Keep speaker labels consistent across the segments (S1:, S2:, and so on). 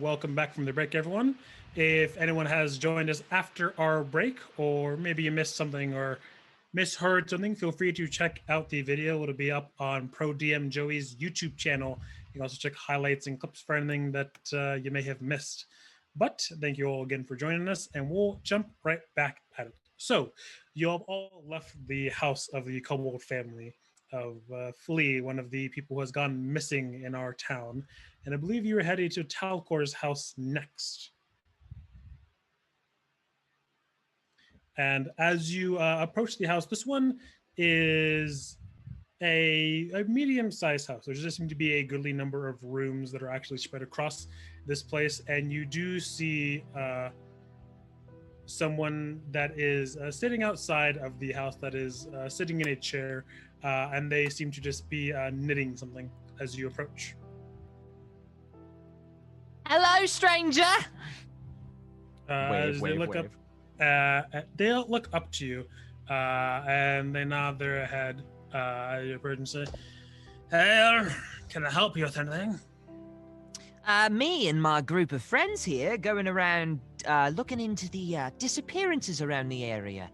S1: welcome back from the break, everyone. If anyone has joined us after our break, or maybe you missed something or misheard something, feel free to check out the video. It'll be up on Pro DM Joey's YouTube channel. You can also check highlights and clips for anything that you may have missed. But thank you all again for joining us, and we'll jump right back at it. So, you have all left the house of the Kobold family of Flea, one of the people who has gone missing in our town. And I believe you were headed to Talcor's house next. And as you approach the house, this one is a medium-sized house. There just seem to be a goodly number of rooms that are actually spread across this place, and you do see someone that is sitting outside of the house, that is sitting in a chair, and they seem to just be knitting something as you approach.
S2: Hello, stranger.
S1: As they look up, they look up to you, and they nod their head. Your person say, "Hey, can I help you with anything?"
S2: Me and my group of friends here going around looking into the disappearances around the area.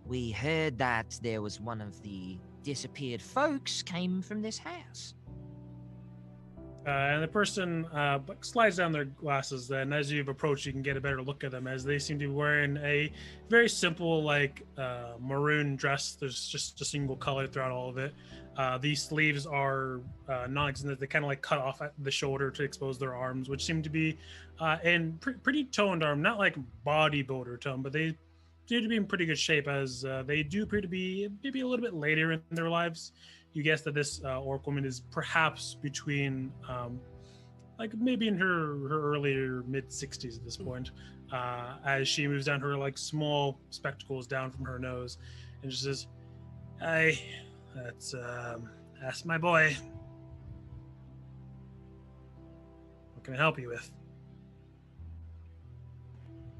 S2: We heard that there was one of the disappeared folks came from this house.
S1: And the person slides down their glasses, and as you've approached, you can get a better look at them, as they seem to be wearing a very simple, maroon dress. There's just a single color throughout all of it. These sleeves are non-existent. They kind of cut off at the shoulder to expose their arms, which seem to be in pretty toned arm, not like bodybuilder tone, but they seem to be in pretty good shape, as they do appear to be maybe a little bit later in their lives. You guess that this orc woman is perhaps between, maybe in her earlier mid 60s at this point, as she moves down her small spectacles down from her nose, and she says, "Hey, that's my boy. What can I help you with?"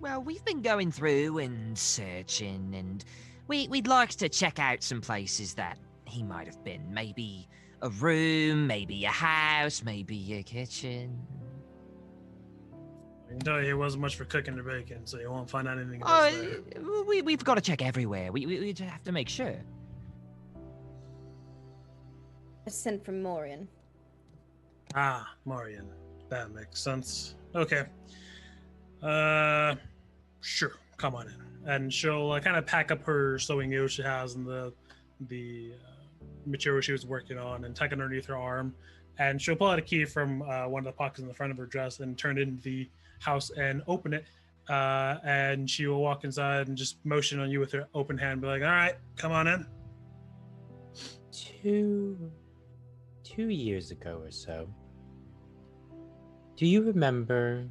S2: Well, we've been going through and searching, and we'd like to check out some places that he might have been. Maybe a room, maybe a house, maybe a kitchen.
S1: I can tell you, it wasn't much for cooking the bacon, so you won't find out anything about there.
S2: We've got to check everywhere. We just have to make sure.
S3: A sent from Morian.
S1: Ah, Marian. That makes sense. Okay. Sure. Come on in. And she'll kind of pack up her sewing needle she has and the material she was working on, and tuck it underneath her arm. And she'll pull out a key from one of the pockets in the front of her dress and turn it into the house and open it. And she will walk inside and just motion on you with her open hand, be like, "All right, come on in."
S4: Two years ago or so, do you remember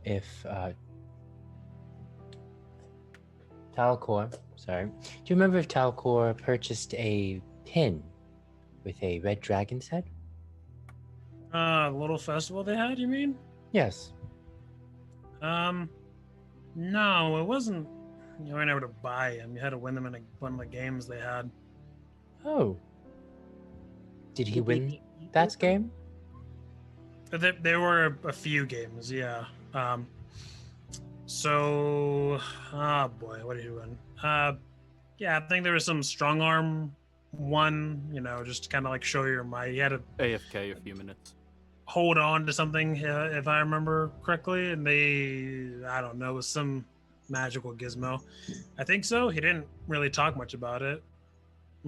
S4: if Talcor purchased a pin with a red dragon's head?
S1: The little festival they had, you mean?
S4: Yes.
S1: No, it wasn't. You weren't able to buy them. You had to win them in one of the games they had.
S4: Oh. Did he win that game?
S1: There were a few games, yeah. So, boy, what did he win? Yeah, I think there was some strong arm one, just to kind of show your might. He had to
S5: AFK a few minutes.
S1: Hold on to something, if I remember correctly, and I don't know, it was some magical gizmo. I think so. He didn't really talk much about it.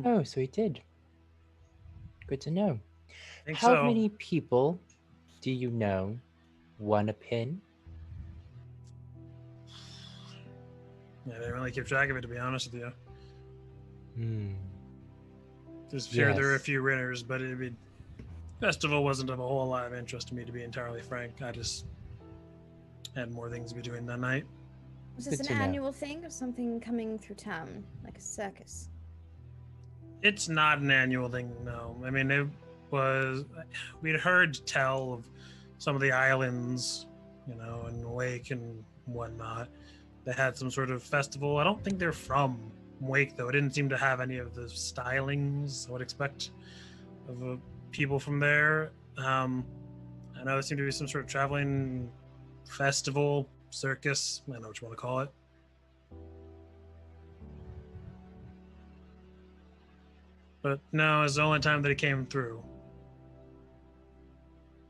S4: Oh, so he did. Good to know.
S1: I think
S4: How
S1: so.
S4: many people do you know won a pin?
S1: Yeah, they didn't really keep track of it, to be honest with you. Just sure there were a few winners, but festival wasn't of a whole lot of interest to me, to be entirely frank. I just had more things to be doing that night.
S3: Was this
S4: Good
S3: an
S4: to know.
S3: annual thing or something coming through town, like a circus?
S1: It's not an annual thing, no. I mean, it was. We'd heard tell of some of the islands, in Wake and whatnot. They had some sort of festival. I don't think they're from Wake, though. It didn't seem to have any of the stylings I would expect of people from there. I know there seemed to be some sort of traveling festival, circus. I don't know what you want to call it. But no, it's the only time that it came through.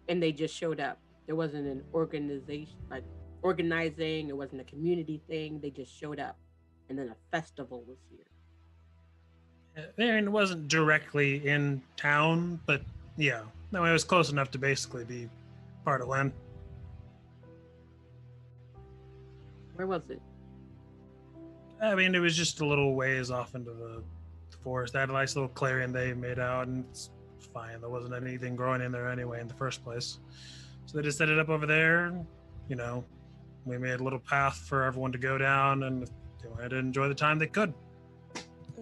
S5: And they just showed up. There wasn't an organization, like organizing. It wasn't a community thing. They just showed up, and then a festival was here.
S1: And it wasn't directly in town, but yeah, no, it was close enough to basically be part of land.
S5: Where was it?
S1: I mean, it was just a little ways off into the forest. They had a nice little clearing they made out, and it's fine. There wasn't anything growing in there anyway in the first place. So they just set it up over there. You know, we made a little path for everyone to go down, and if they wanted to enjoy the time, they could.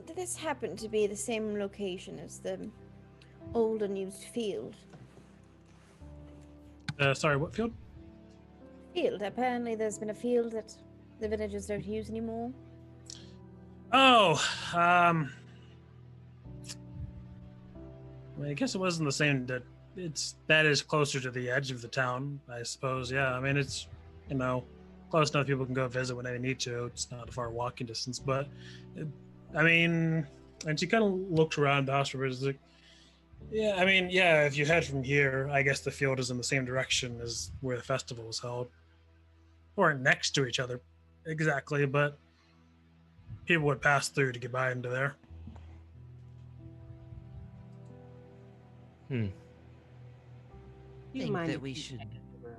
S3: Did this happen to be the same location as the old unused field?
S1: Sorry, what field?
S3: Field. Apparently, there's been a field that the villagers don't use anymore.
S1: Oh, I guess it wasn't the same. That is closer to the edge of the town, I suppose. Yeah, I mean it's close enough people can go visit when they need to. It's not a far walking distance, but I mean, and she kind of looks around the house for a bit. Like, yeah, I mean, yeah, if you head from here, I guess the field is in the same direction as where the festival was held, or next to each other, exactly. But people would pass through to get by into there.
S5: You
S2: Think
S5: mind
S2: that
S5: if
S2: we
S5: you
S2: should-
S5: check around?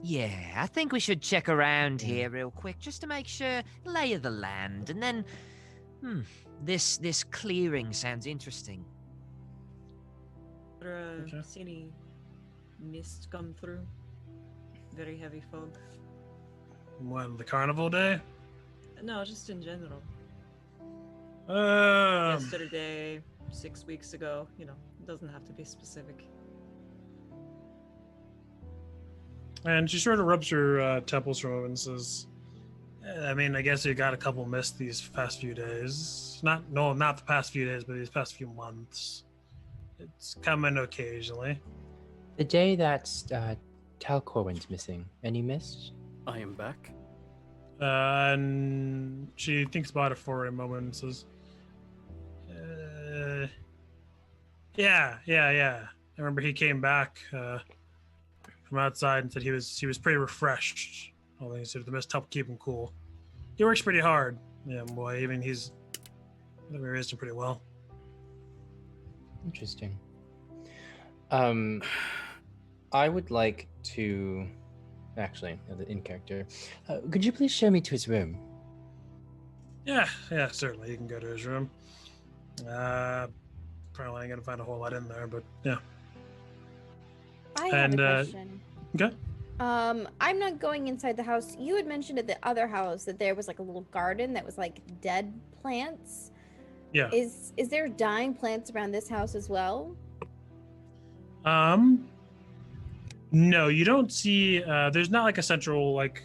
S2: Yeah, I think we should check around here real quick just to make sure lay of the land, and then, this clearing sounds interesting.
S1: Okay.
S6: See any mist come through? Very heavy fog.
S1: When the carnival day?
S6: No, just in general.
S1: Um,
S6: Yesterday, 6 weeks ago, it doesn't have to be specific.
S1: And she sort of rubs her temples for a moment and says, I mean, I guess you got a couple missed these past few days. Not the past few days, but these past few months. It's coming occasionally.
S4: The day that Talcor went missing, any missed?
S7: I am back.
S1: And she thinks about it for a moment and says, yeah. I remember he came back from outside and said he was pretty refreshed. Although he said the mist helped keep him cool. He works pretty hard. Yeah, boy, even I think we raised him pretty well.
S4: Interesting. I would like to... Actually, the in character. Could you please show me to his room?
S1: Yeah, certainly. You can go to his room. Probably ain't gonna find a whole lot in there, but yeah.
S3: I have
S1: And,
S3: a question.
S1: Okay.
S3: I'm not going inside the house. You had mentioned at the other house that there was like a little garden that was like dead plants.
S1: Yeah.
S3: Is there dying plants around this house as well?
S1: No, you don't see. There's not like a central like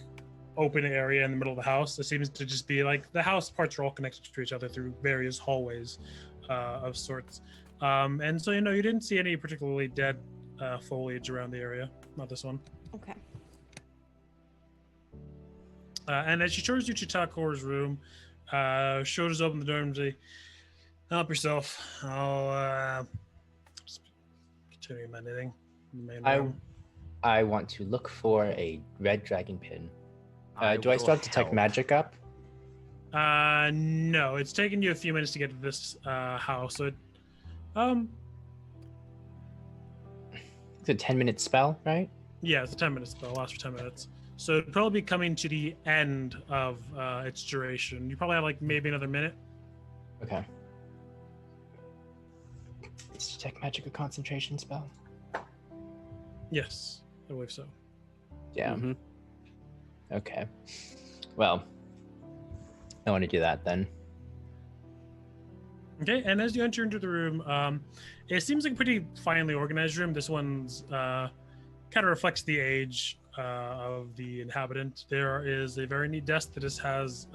S1: open area in the middle of the house. It seems to just be like the house parts are all connected to each other through various hallways of sorts. And so you didn't see any particularly dead foliage around the area. Not this one.
S3: Okay.
S1: And as she shows you Chitakor's room, shows open the door and say, "Help yourself. I'll just continue my knitting in the main room."
S4: I want to look for a red dragon pin. Do I
S7: will
S4: still have detect
S7: help.
S4: magic up?
S1: No, it's taken you a few minutes to get to this house. So,
S4: It's a 10-minute spell, right?
S1: yeah, it's a 10-minute spell. Lasts for 10 minutes. So it'd probably be coming to the end of its duration. You probably have like maybe another minute.
S4: Okay. Is detect magic a concentration spell?
S1: Yes, I believe so.
S4: Yeah.
S7: Mhm.
S4: Okay. Well, I want to do that then.
S1: Okay, and as you enter into the room, it seems like a pretty finely organized room. This one's kind of reflects the age of the inhabitant. There is a very neat desk that just has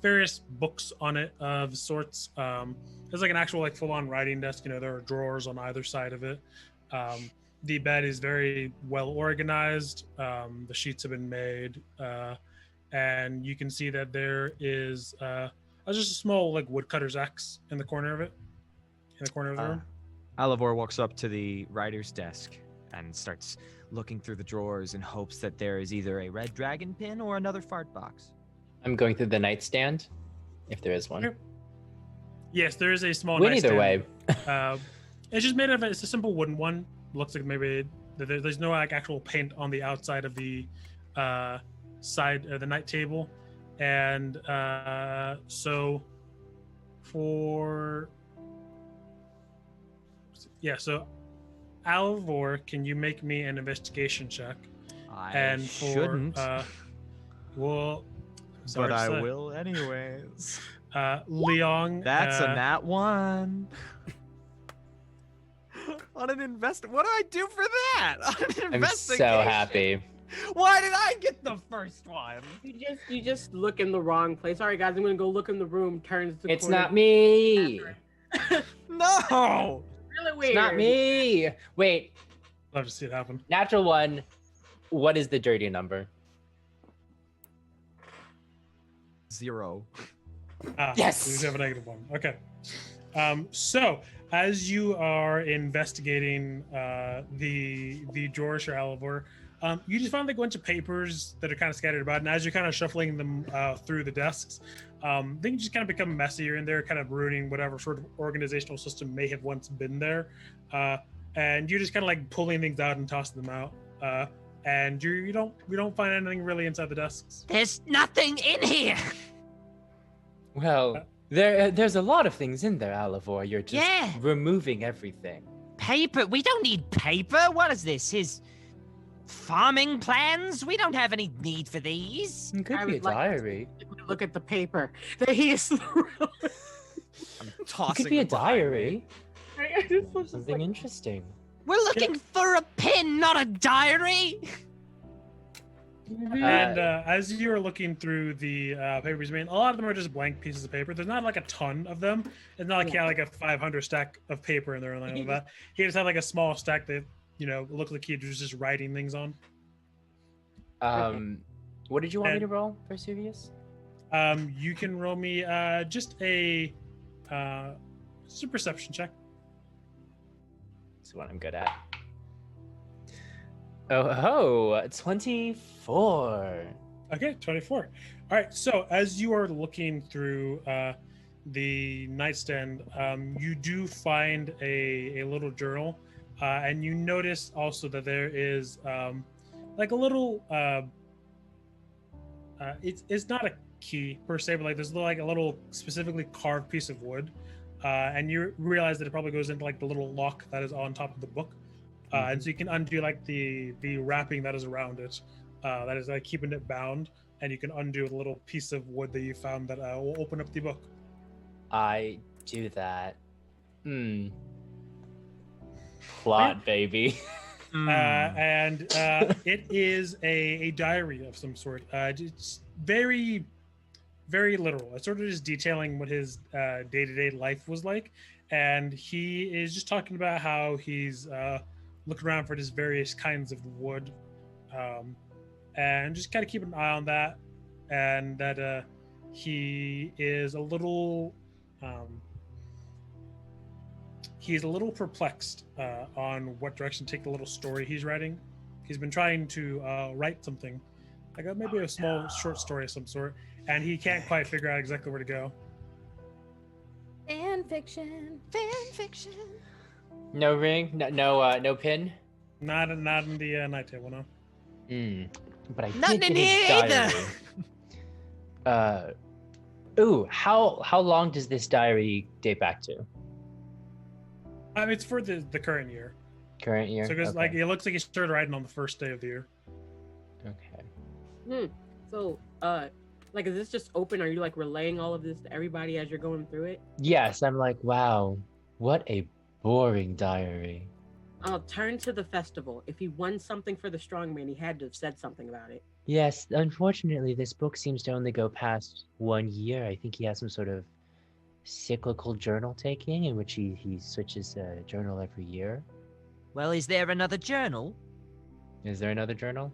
S1: various books on it of sorts. There's like an actual like full-on writing desk. There are drawers on either side of it. The bed is very well organized. The sheets have been made, and you can see that there is just a small like woodcutter's axe in the corner of it, in the corner of the room.
S7: Alivor walks up to the writer's desk and starts looking through the drawers in hopes that there is either a red dragon pin or another fart box.
S4: I'm going through the nightstand, if there is one.
S1: Sure. Yes, there is a small.
S4: Win either way.
S1: It's just made of. It's a simple wooden one. Looks like maybe there's no like actual paint on the outside of the side of the night table, and so Alvor, can you make me an investigation check?
S7: I shouldn't,
S1: Well,
S7: but I will anyways.
S1: Leong.
S7: That's a nat 1. On an what do I do for that? On an
S4: I'm
S7: investigation.
S4: so happy.
S7: Why did I get the first one?
S5: You just look in the wrong place. All right, guys, I'm gonna go look in the room. Turns to
S4: It's not me.
S7: No.
S5: Really weird.
S4: It's not me. Wait,
S1: Love to see it happen.
S4: natural 1. What is the dirty number?
S7: 0.
S4: Yes!
S1: We just have a -1. Okay. So as you are investigating the drawers for Alivor, you just find like a bunch of papers that are kind of scattered about, and as you're kind of shuffling them through the desks, things just kind of become messier, and they're kind of ruining whatever sort of organizational system may have once been there. And you're just kind of like pulling things out and tossing them out. And we don't find anything really inside the desks.
S2: There's nothing in here.
S4: Well, there's a lot of things in there, Alivor. You're just removing everything.
S2: Paper? We don't need paper. What is this? His farming plans? We don't have any need for these.
S4: It could be a diary.
S5: Look at the paper that he is.
S7: I'm
S4: It
S7: tossing.
S4: could be a
S7: it behind me.
S4: diary.
S5: Something
S4: Something interesting.
S2: We're looking for a pin, not a diary.
S1: And as you're looking through the papers, I mean, a lot of them are just blank pieces of paper. There's not like a ton of them. It's not like he had like a 500 stack of paper in there or anything like that. He just had like a small stack that, looked like he was just writing things on.
S4: What did you want me to roll, Vesuvius?
S1: You can roll me just a perception check.
S4: That's what I'm good at. Oh, 24.
S1: Okay, 24. All right, so as you are looking through the nightstand, you do find a little journal, and you notice also that there is like a little, it's not a key per se, but like there's like a little specifically carved piece of wood, and you realize that it probably goes into like the little lock that is on top of the book. And so you can undo like the wrapping that is around it, that is like keeping it bound, and you can undo a little piece of wood that you found that will open up the book.
S4: I do that. Plot, baby.
S1: And it is a diary of some sort. It's very, very literal. It's sort of just detailing what his day-to-day life was like, and he is just talking about how he's looking around for just various kinds of wood, and just kind of keep an eye on that, and that he is a little perplexed on what direction to take the little story he's writing. He's been trying to write something, like maybe a small short story of some sort, and he can't quite figure out exactly where to go.
S3: Fan fiction.
S4: No ring, no pin.
S1: Not in the night table, no.
S4: But I
S2: Nothing
S4: did
S2: in
S4: get his
S2: here
S4: diary. Ooh, how long does this diary date back to?
S1: It's for the current year.
S4: Current year.
S1: So because
S4: Okay.
S1: like it looks like he started writing on the first day of the year.
S4: Okay.
S5: So, like, is this just open? Are you like relaying all of this to everybody as you're going through it?
S4: Yes, I'm like, wow, what a boring diary.
S5: I'll turn to the festival. If he won something for the strongman, he had to have said something about it.
S4: Yes, unfortunately, this book seems to only go past 1 year. I think he has some sort of cyclical journal taking in which he switches a journal every year.
S2: Well, is there another journal?
S4: Is there another journal?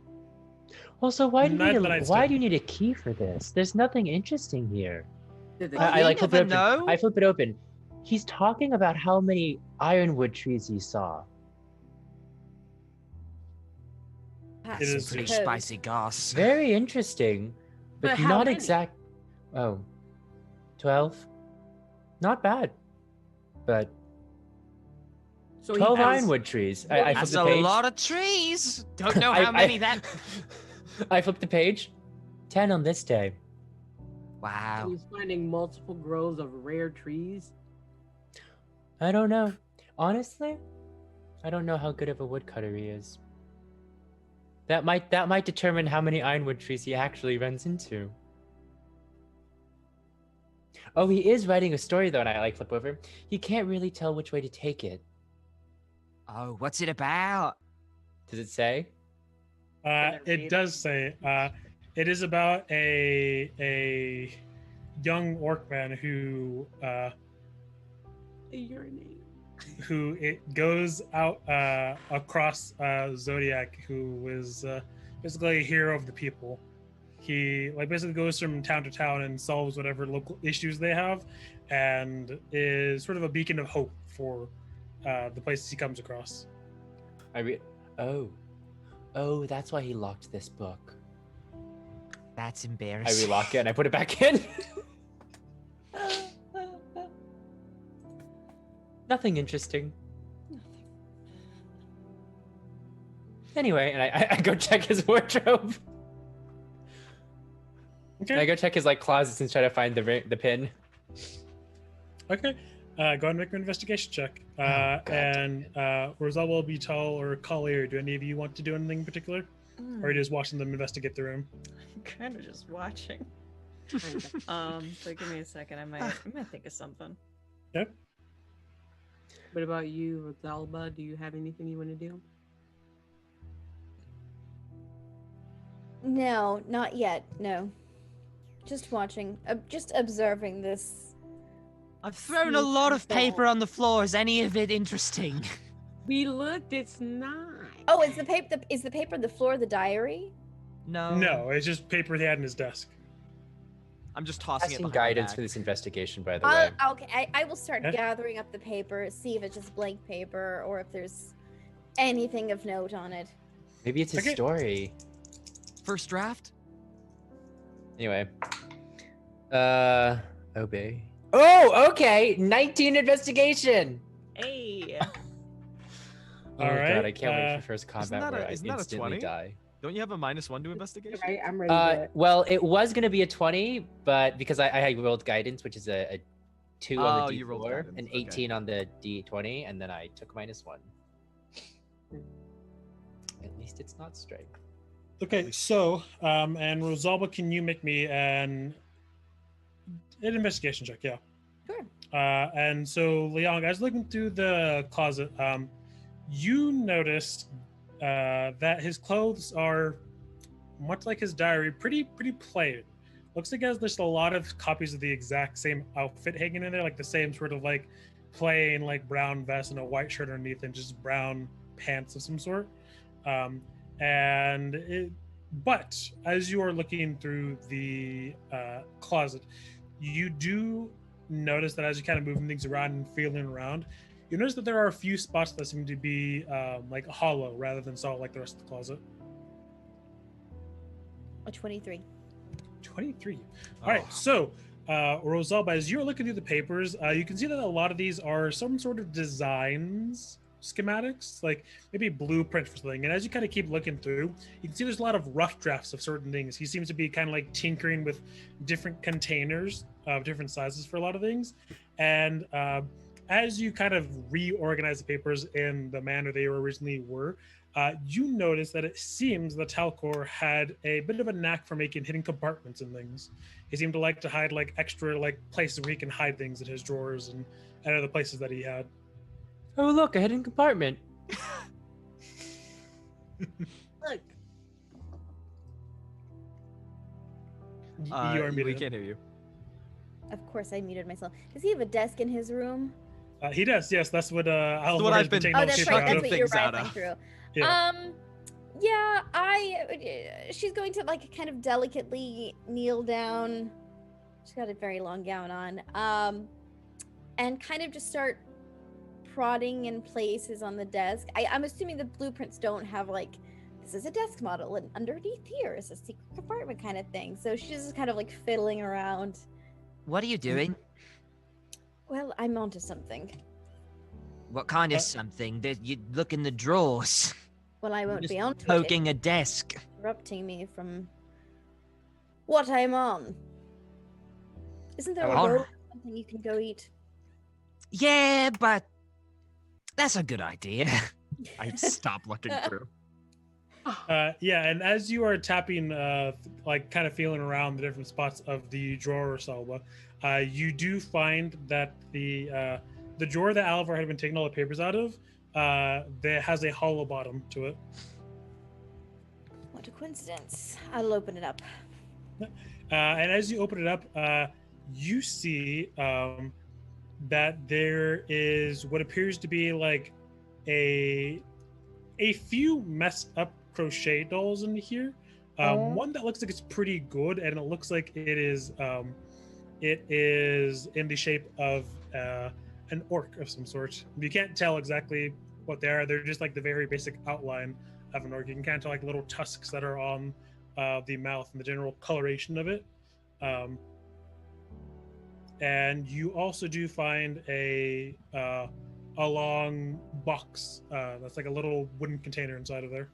S4: Also, why do
S1: Not that I'd say.
S4: you need a key for this? There's nothing interesting here.
S5: There's a
S2: Well,
S4: I
S2: you
S4: like flip it
S2: never
S4: open.
S2: know.
S4: I flip it open. He's talking about how many ironwood trees he saw.
S1: It
S2: Some
S1: is
S2: pretty
S1: just-
S2: spicy goss.
S4: Very interesting, but
S5: But how
S4: not
S5: many?
S4: exact. Oh, 12? Not bad. But
S5: So he
S4: 12
S5: has-
S4: ironwood trees. I flipped
S2: That's
S4: the
S2: a
S4: page.
S2: lot of trees. Don't know how many that.
S4: I flipped the page. 10 on this day.
S2: Wow.
S5: He's finding multiple groves of rare trees.
S4: I don't know. Honestly, I don't know how good of a woodcutter he is. That might determine how many ironwood trees he actually runs into. Oh, he is writing a story though, and I like flip over. He can't really tell which way to take it.
S2: Oh, what's it about?
S4: Does it say?
S1: It does say it is about a young orc man who
S5: Urinate.
S1: who it goes out across Zodiac, who is basically a hero of the people. He basically goes from town to town and solves whatever local issues they have, and is sort of a beacon of hope for the places he comes across.
S4: Oh, that's why he locked this book.
S2: That's
S4: I
S2: embarrassing.
S4: relock it and I put it back in. Nothing interesting. Anyway, and I go check his wardrobe.
S1: Okay.
S4: And I go check his closets and try to find the pin.
S1: Okay. Go ahead and make an investigation check.
S4: God
S1: And Rosal, Betal, or Collier, do any of you want to do anything in particular? Or are you just watching them investigate the room?
S6: I'm kind of just watching.
S5: Kinda.
S6: So give me a second. I might think of something.
S1: Yep.
S5: What about you, Rosalba? Do you have anything you want to do?
S3: No, not yet. No. Just watching. Just observing this.
S2: I've thrown a lot of paper on the floor. Is any of it interesting?
S5: We looked. It's not.
S3: Oh, is the paper? Is the paper the floor of the diary?
S2: No.
S1: No, it's just paper he had in his desk.
S7: I'm just tossing it
S4: Asking
S7: behind my
S4: guidance
S7: back.
S4: for this investigation, by the way.
S3: Okay, I will start
S1: Yeah.
S3: gathering up the paper, see if it's just blank paper or if there's anything of note on it.
S4: Maybe it's his
S1: Okay.
S4: story.
S7: First draft?
S4: Anyway. Obey. Oh, okay. 19 investigation.
S6: Hey.
S4: Oh
S1: Alright,
S4: god, I can't wait for first combat
S7: that
S4: where
S7: a-
S4: I
S7: isn't that a
S4: instantly
S7: 20?
S4: die.
S7: Don't you have a -1 to investigation?
S5: Right, I'm ready to do it.
S4: Well, it was gonna be a 20, but because I rolled guidance, which is a 2 on
S7: Oh,
S4: the
S7: you rolled
S4: D4,
S7: guidance,
S4: an
S7: okay.
S4: 18 on the D20, and then I took -1. At least it's not strength.
S1: Okay, so and Rosalba, can you make me an investigation check? Yeah.
S3: Sure.
S1: And so Leong, I was looking through the closet. You noticed that his clothes are much like his diary, pretty plain. Looks like he has just a lot of copies of the exact same outfit hanging in there, like the same sort of plain brown vest and a white shirt underneath, and just brown pants of some sort. But as you are looking through the closet, you do notice that as you're kind of moving things around and feeling around, you notice that there are a few spots that seem to be hollow rather than solid like the rest of the closet.
S3: A 23.
S1: 23.
S7: Oh.
S1: All right, so Rosalba, as you're looking through the papers, you can see that a lot of these are some sort of designs, schematics, like maybe blueprint for something. And as you kind of keep looking through, you can see there's a lot of rough drafts of certain things. He seems to be kind of tinkering with different containers of different sizes for a lot of things. And as you kind of reorganize the papers in the manner they originally were, you notice that it seems that Talcor had a bit of a knack for making hidden compartments and things. He seemed to like to hide extra places where he can hide things in his drawers and other places that he had.
S4: Oh, look, a hidden compartment.
S5: Look.
S1: You are
S7: we
S1: muted.
S7: can't hear you.
S3: Of course, I muted myself. Does he have a desk in his room?
S1: He does, yes. That's what Alvar
S7: what
S1: has
S7: I've
S1: been
S7: been
S1: taking
S3: Oh,
S1: all the
S3: that's
S1: paper
S3: right.
S1: out
S3: That's
S1: of.
S3: what you're
S7: things out
S3: rifling
S7: of.
S3: through.
S1: Yeah.
S3: Yeah, she's going to like kind of delicately kneel down. She's got a very long gown on. And kind of just start prodding in places on the desk. I'm assuming the blueprints don't have like, this is a desk model and underneath here is a secret compartment kind of thing. So she's just kind of like fiddling around.
S2: What are you doing?
S3: Well, I'm onto something.
S2: What kind of something? That you look in the drawers.
S3: Well, I won't
S2: Just
S3: be onto
S2: poking
S3: it.
S2: a desk.
S3: Interrupting me from what I'm on. Isn't there a
S2: All
S3: roll
S2: right.
S3: or something you can go eat?
S2: Yeah, but that's a good idea.
S7: I stop looking through.
S1: Yeah, and as you are tapping, like kind of feeling around the different spots of the drawer, Salva, you do find that the drawer that Alvar had been taking all the papers out of, that has a hollow bottom to it.
S3: What a coincidence. I'll open it up.
S1: And as you open it up, you see that there is what appears to be like a few messed up crochet dolls in here. One that looks like it's pretty good, and it looks like it is in the shape of an orc of some sort. You can't tell exactly what they are. They're just like the very basic outline of an orc. You can kind of tell like little tusks that are on the mouth and the general coloration of it. And you also do find a long box that's like a little wooden container inside of there.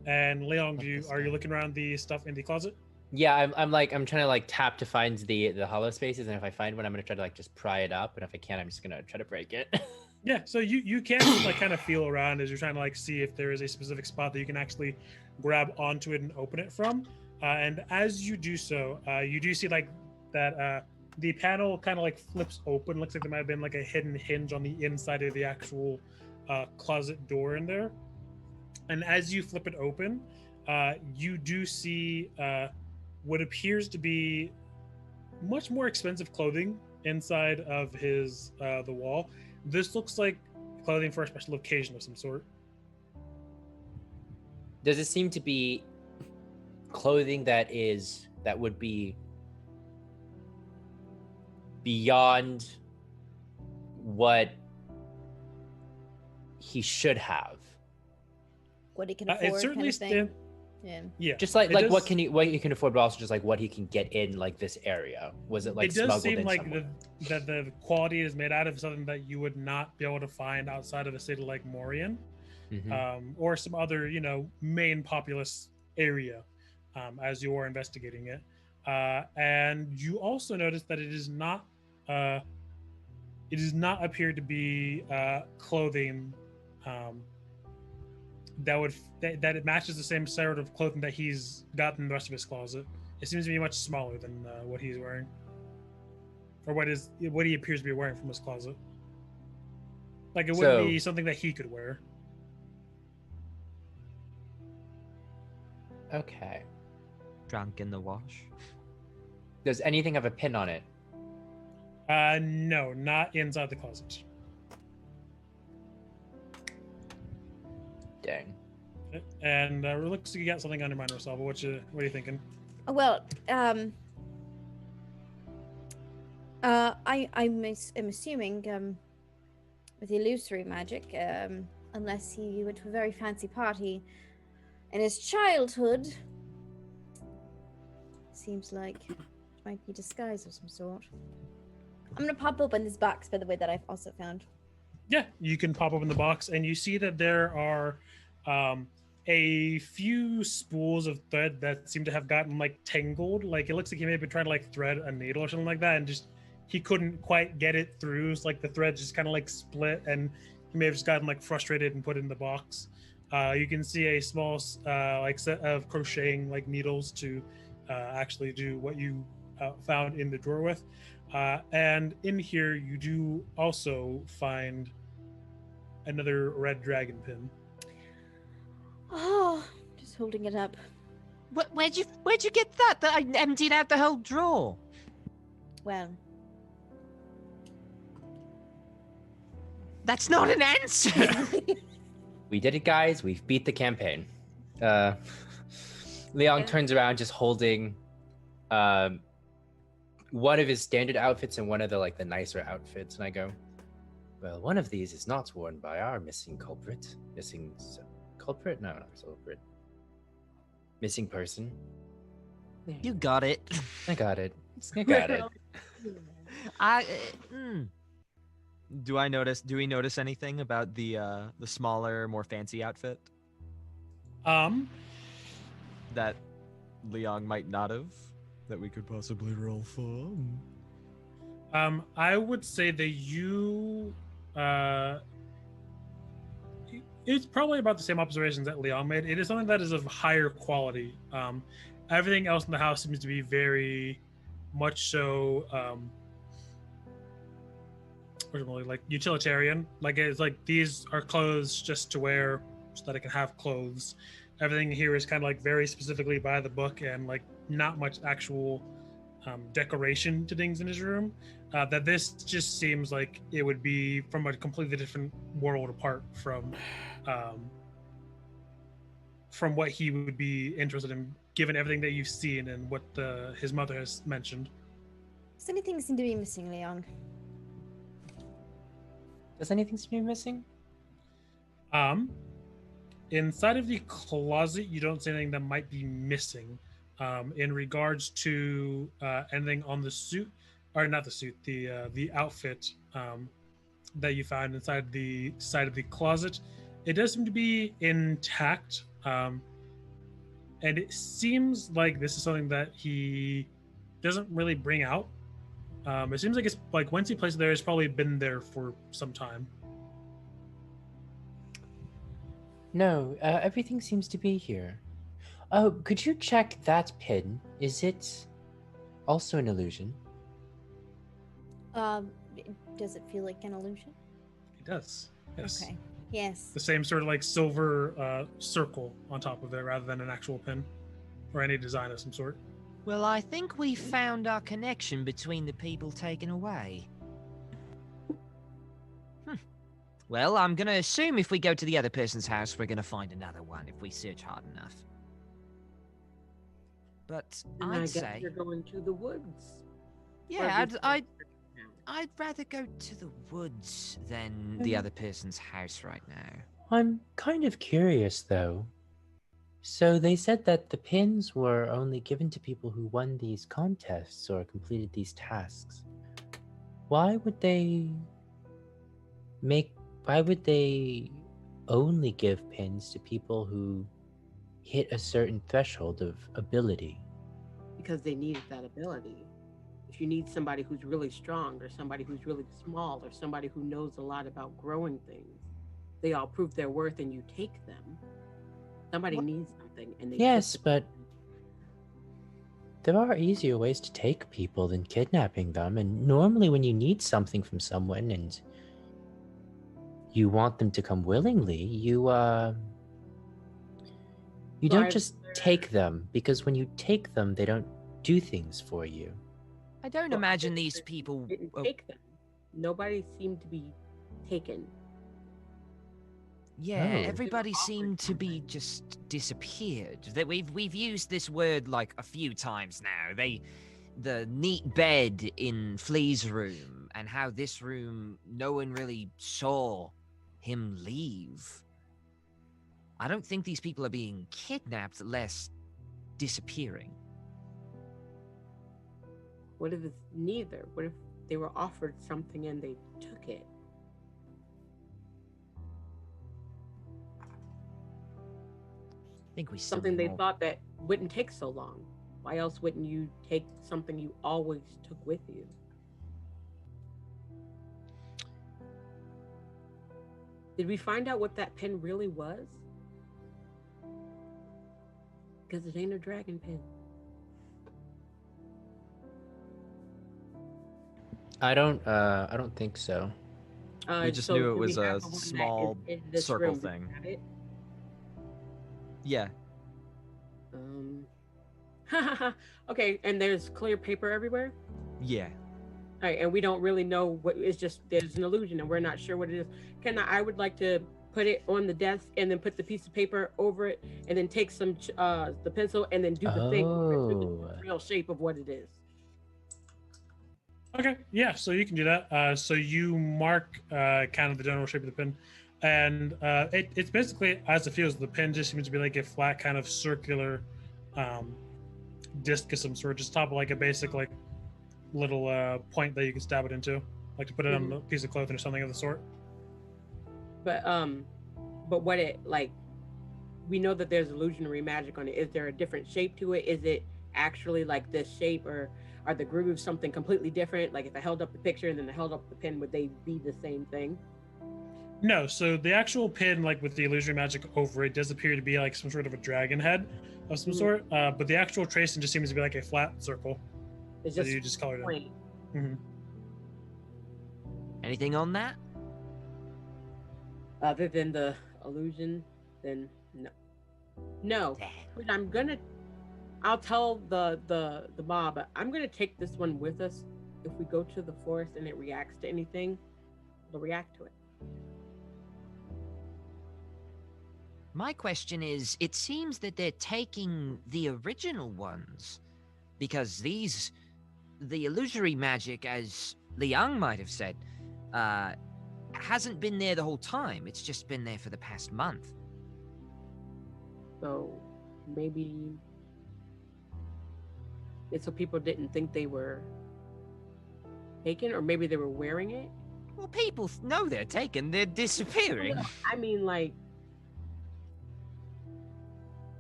S1: And Leon, are you looking around the stuff in the closet?
S4: Yeah, I'm trying to like tap to find the hollow spaces, and if I find one, I'm gonna try to like just pry it up, and if I can, I'm just gonna try to break it.
S1: Yeah, so you can like kind of feel around as you're trying to like see if there is a specific spot that you can actually grab onto it and open it from. And as you do so, you do see like that the panel kind of like flips open. Looks like there might have been like a hidden hinge on the inside of the actual closet door in there. And as you flip it open, you do see what appears to be much more expensive clothing inside of his the wall. This looks like clothing for a special occasion of some sort.
S4: Does it seem to be clothing that would be beyond what he should have?
S3: What he can afford,
S1: It certainly
S3: kind of thing. Yeah.
S4: Just like
S1: It
S4: what
S1: does-
S4: what he can afford, but also just like what he can get in like this area. Was it like
S1: it does
S4: smuggled
S1: seem
S4: in
S1: like
S4: somewhere?
S1: that the quality is made out of something that you would not be able to find outside of a city like Morian, or some other main populous area, as you are investigating it. And you also notice that it does not appear to be clothing that it matches the same sort of clothing that he's got in the rest of his closet. It seems to be much smaller than what he's wearing, or what he appears to be wearing from his closet. Like it wouldn't be something that he could wear.
S4: Okay.
S7: Drunk in the wash.
S4: Does anything have a pin on it?
S1: No, not inside the closet.
S4: Dang.
S1: And it looks like you got something on your mind, Rosalva. What are you thinking?
S3: Well, I'm assuming with illusory magic, unless he went to a very fancy party in his childhood, seems like it might be disguise of some sort. I'm gonna pop open this box, by the way, that I've also found.
S1: Yeah, you can pop open the box and you see that there are a few spools of thread that seem to have gotten like tangled. Like it looks like he may have been trying to like thread a needle or something like that, and just he couldn't quite get it through. So like the thread just kind of like split, and he may have just gotten like frustrated and put it in the box. You can see a small like set of crocheting like needles to actually do what you found in the drawer with. And in here, you do also find another red dragon pin.
S3: Oh, just holding it up.
S2: Where'd you get that? That I emptied out the whole drawer.
S3: Well,
S2: That's not an answer.
S4: We did it, guys. We've beat the campaign. Leon turns around, just holding one of his standard outfits and one of the nicer outfits, and I go, well, one of these is not worn by our missing culprit. Culprit? No, not culprit. Missing person.
S2: You got it.
S4: I got it. I got it.
S7: Do we notice anything about the smaller, more fancy outfit that Leon might not have, that we could possibly roll for?
S1: I would say that you it's probably about the same observations that Leon made. It is something that is of higher quality. Everything else in the house seems to be very much so like utilitarian. Like it's like these are clothes just to wear so that I can have clothes. Everything here is kind of like very specifically by the book and like not much actual decoration to things in his room. That this just seems like it would be from a completely different world apart from what he would be interested in, given everything that you've seen and what his mother has mentioned.
S3: Does anything seem to be missing, Leon?
S4: Does anything seem to be missing?
S1: Inside of the closet, you don't see anything that might be missing. In regards to anything on the suit, or not the suit, the outfit that you found inside the side of the closet, it does seem to be intact. And it seems like this is something that he doesn't really bring out. It seems like it's like once he placed it there, it's probably been there for some time.
S4: No, everything seems to be here. Oh, could you check that pin? Is it also an illusion?
S3: Does it feel like an illusion?
S1: It does. Yes.
S3: Okay. Yes.
S1: The same sort of like silver circle on top of it rather than an actual pin or any design of some sort.
S2: Well, I think we found our connection between the people taken away. Well, I'm going to assume if we go to the other person's house, we're going to find another one if we search hard enough. But
S5: And I
S2: I'd
S5: guess
S2: say...
S5: you're going to the woods.
S2: Yeah, I'd rather go to the woods than the other person's house right now.
S4: I'm kind of curious, though. So they said that the pins were only given to people who won these contests or completed these tasks. Why would they only give pins to people who hit a certain threshold of ability?
S5: Because they needed that ability. If you need somebody who's really strong or somebody who's really small or somebody who knows a lot about growing things, they all prove their worth and you take them. Somebody needs something and they
S4: Yes, but there are easier ways to take people than kidnapping them, and normally when you need something from someone and you want them to come willingly, you don't just take them, because when you take them, they don't do things for you.
S2: I don't imagine these people...
S5: didn't take them. Nobody seemed to be taken.
S2: Yeah,
S4: Oh.
S2: everybody seemed to be just disappeared. That we've used this word like a few times now. The neat bed in Flea's room, and how this room no one really saw him leave. I don't think these people are being kidnapped, less disappearing.
S5: What if it's neither? What if they were offered something and they took it?
S2: I think we still
S5: Something
S2: need
S5: they
S2: more.
S5: thought that wouldn't take so long. Why else wouldn't you take something you always took with you? Did we find out what that pin really was? Because it ain't a dragon pin.
S4: I don't think so.
S7: We just
S5: so
S7: knew it
S5: do we
S7: was a
S5: have the one that is
S7: small
S5: in this
S7: circle
S5: room? Do we
S7: thing.
S5: have it?
S7: Yeah.
S5: Okay, and there's clear paper everywhere?
S7: Yeah.
S5: Right, and we don't really know what. It's just there's an illusion, and we're not sure what it is. I would like to put it on the desk, and then put the piece of paper over it, and then take some the pencil, and then do the thing so
S4: Oh.
S5: the real shape of what it is.
S1: Okay, yeah, so you can do that. So you mark kind of the general shape of the pin, and it's basically as it feels. The pin just seems to be like a flat, kind of circular disc of some sort, just top of like a basic like little point that you can stab it into, like to put it on a piece of clothing or something of the sort.
S5: But what it like, we know that there's illusionary magic on it. Is there a different shape to it? Is it actually like this shape, or are the grooves something completely different? Like if I held up the picture and then I held up the pin, would they be the same thing?
S1: No, so the actual pin, like with the illusionary magic over it, does appear to be like some sort of a dragon head of some sort. But the actual tracing just seems to be like a flat circle.
S5: It's
S1: So
S5: just
S1: you just colored it.
S5: plain.
S1: Mm-hmm.
S2: Anything on that?
S5: Other than the illusion, then no. But I'll tell the mob, I'm gonna take this one with us. If we go to the forest and it reacts to anything, we'll react to it.
S2: My question is, it seems that they're taking the original ones, because the illusory magic, as Liang might have said, hasn't been there the whole time. It's just been there for the past month.
S5: So maybe it's so people didn't think they were taken, or maybe they were wearing it.
S2: Well, people know they're taken. They're disappearing.
S5: I mean, like,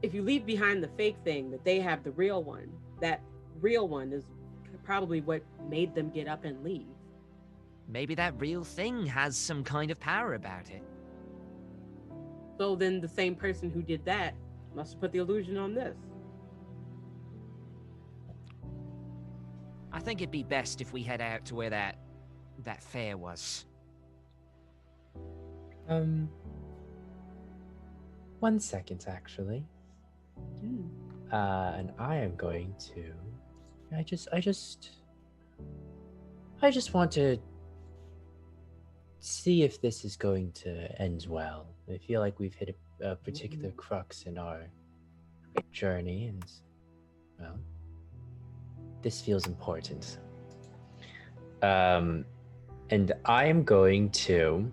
S5: if you leave behind the fake thing, that they have the real one, that real one is probably what made them get up and leave.
S2: Maybe that real thing has some kind of power about it.
S5: So then the same person who did that must have put the illusion on this.
S2: I think it'd be best if we head out to where that fair was.
S4: 1 second, actually. And I am going to. I just want to see if this is going to end well. I feel like we've hit a particular crux in our journey, and well, this feels important. And I am going to.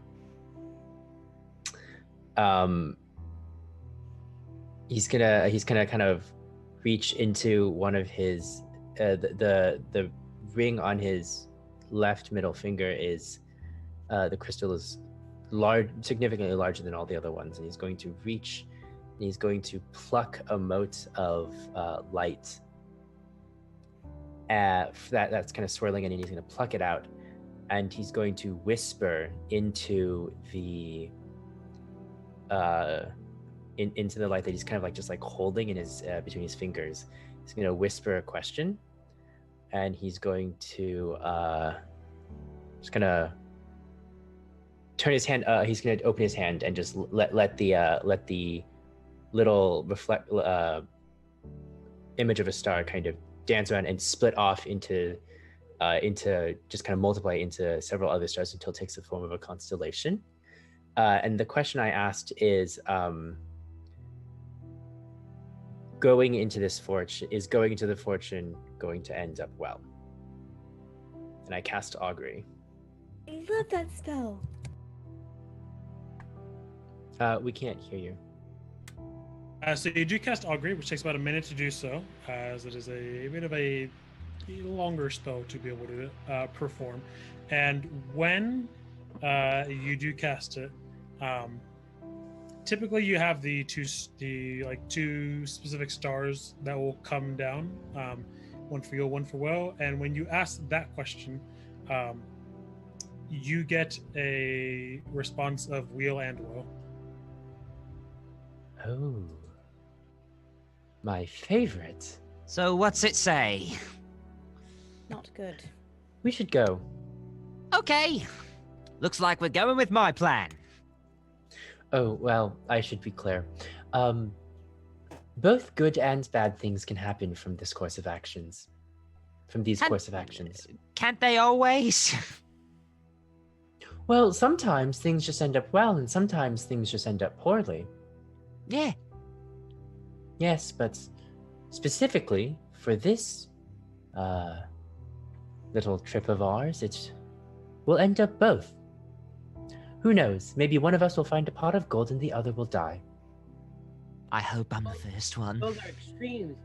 S4: He's gonna kind of reach into one of his the ring on his left middle finger is the crystal is large, significantly larger than all the other ones, and he's going to reach and he's going to pluck a mote of light that's kind of swirling, and he's going to pluck it out, and he's going to whisper into the into the light that he's kind of like just like holding in his between his fingers. He's going to whisper a question, and he's going to just going to turn his hand. He's going to open his hand and just let the little reflect image of a star kind of dance around and split off into just kind of multiply into several other stars until it takes the form of a constellation. And the question I asked is, going into the fortune going to end up well? And I cast augury.
S3: I love that spell.
S4: We can't hear you.
S1: So you do cast augury, which takes about a minute to do so, as it is a bit of a longer spell to be able to perform. And when you do cast it, typically you have the two specific stars that will come down, one for good, one for well. And when you ask that question, you get a response of weal and woe.
S4: Oh, my favorite.
S2: So what's it say?
S3: Not good.
S4: We should go.
S2: Okay. Looks like we're going with my plan.
S4: Oh, well, I should be clear. Both good and bad things can happen from this course of actions. from these
S2: Can't-
S4: course of actions.
S2: Can't they always?
S4: Well, sometimes things just end up well, and sometimes things just end up poorly.
S2: Yeah.
S4: Yes, but specifically for this little trip of ours, it will end up both. Who knows? Maybe one of us will find a pot of gold and the other will die.
S2: I hope I'm the first one.
S5: Those are extremes.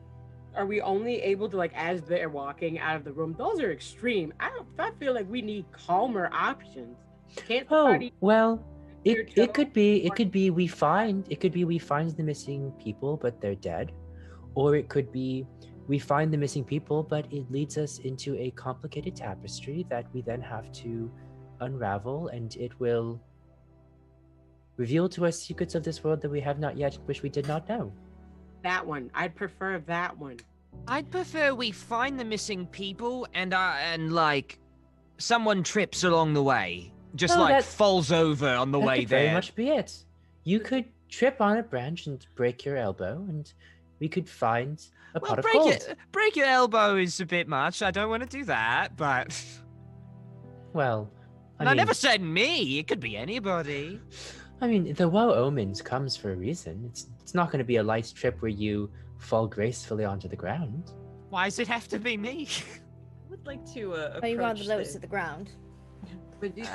S5: Are we only able to, like, as they're walking out of the room? Those are extreme. I feel like we need calmer options. Can't
S4: Oh,
S5: somebody
S4: well,
S5: Your
S4: it could be we find the missing people but they're dead, or it could be we find the missing people but it leads us into a complicated tapestry that we then have to unravel, and it will reveal to us secrets of this world that we have not yet wish we did not know.
S5: that one? I'd prefer that one.
S2: I'd prefer we find the missing people and like someone trips along the way. Just
S4: Oh,
S2: like
S4: that-
S2: falls over on the
S4: That
S2: way
S4: could very
S2: there.
S4: much be it. You could trip on a branch and break your elbow, and we could find a
S2: Well,
S4: pot of gold.
S2: break your elbow is a bit much. I don't want to do that, but
S4: Well,
S2: and I never said me. It could be anybody.
S4: I mean, the woe omens comes for a reason. It's not going to be a light trip where you fall gracefully onto the ground.
S2: Why does it have to be me?
S6: I would like to
S3: Are you on
S6: approach
S3: the lowest to the ground?
S5: But these,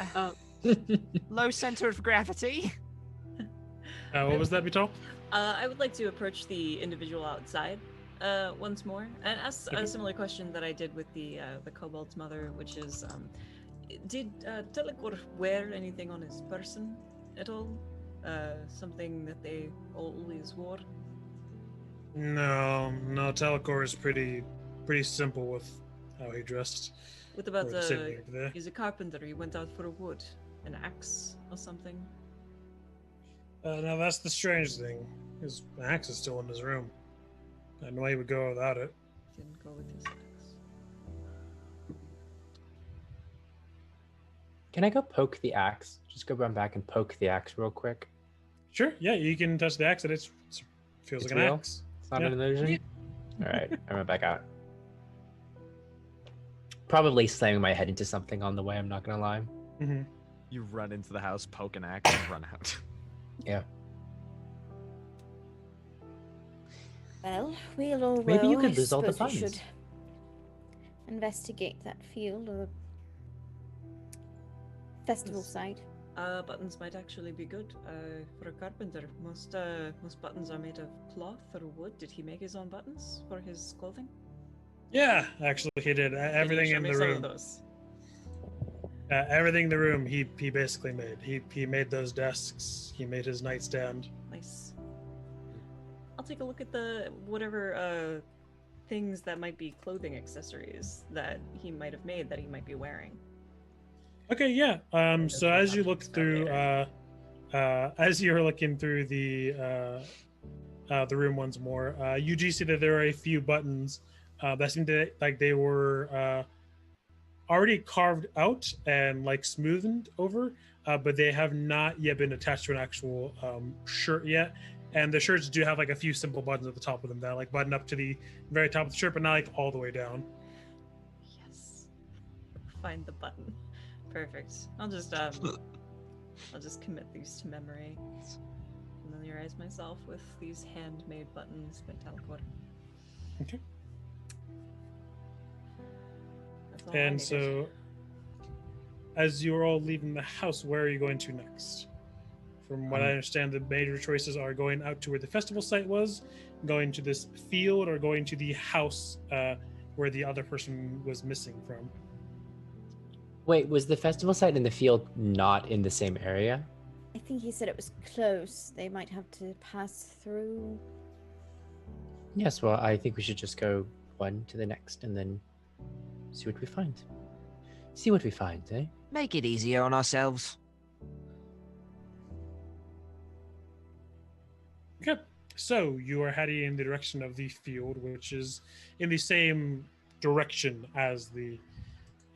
S2: Low center of gravity.
S1: What was that, Vital?
S6: I would like to approach the individual outside once more and ask a similar question that I did with the kobold's mother, which is, did Telecor wear anything on his person at all? Something that they always wore?
S1: No, Telecor is pretty simple with how he dressed.
S6: What about
S1: Or the same thing over there.
S6: he's a carpenter, he went out for wood, an axe or something?
S1: Now that's the strange thing. His axe is still in his room. I know he would go without it.
S6: Didn't go with his axe.
S4: Can I go poke the axe? Just go run back and poke the axe real quick.
S1: Sure, yeah, you can touch the axe. It feels
S4: It's
S1: like an
S4: real?
S1: axe.
S4: It's not
S1: Yeah.
S4: an illusion? Alright, I run back out. Probably slamming my head into something on the way, I'm not gonna lie.
S1: Mm-hmm.
S7: You run into the house, poke an axe, and run out.
S4: Yeah.
S3: Well, we'll
S4: Maybe you
S3: well,
S4: could
S3: I
S4: lose all the
S3: suppose we
S4: buttons.
S3: should investigate that field or festival
S6: Yes.
S3: site.
S6: Buttons might actually be good for a carpenter. Most buttons are made of cloth or wood. Did he make his own buttons for his clothing?
S1: Yeah, actually, he did.
S6: Can you
S1: Everything
S6: show
S1: in
S6: me
S1: the
S6: some of
S1: room.
S6: those?
S1: Everything in the room, he basically made. He made those desks. He made his nightstand.
S6: Nice. I'll take a look at the whatever things that might be clothing accessories that he might have made that he might be wearing.
S1: Okay, yeah. So as you look through, as you're looking through the room once more, you do see that there are a few buttons that seem to like they were already carved out and like smoothed over, but they have not yet been attached to an actual shirt yet. And the shirts do have like a few simple buttons at the top of them that like button up to the very top of the shirt, but not like all the way down.
S6: Yes. Find the button. Perfect. I'll just commit these to memory. Familiarize myself with these handmade buttons by Talcor.
S1: Okay.
S6: That's all I
S1: And
S6: needed.
S1: so, as you're all leaving the house, where are you going to next? From what I understand, the major choices are going out to where the festival site was, going to this field, or going to the house where the other person was missing from.
S4: Wait, was the festival site in the field not in the same area?
S3: I think he said it was close. They might have to pass through.
S4: Yes, well, I think we should just go one to the next and then see what we find. See what we find, eh?
S2: Make it easier on ourselves.
S1: Okay, so you are heading in the direction of the field, which is in the same direction as the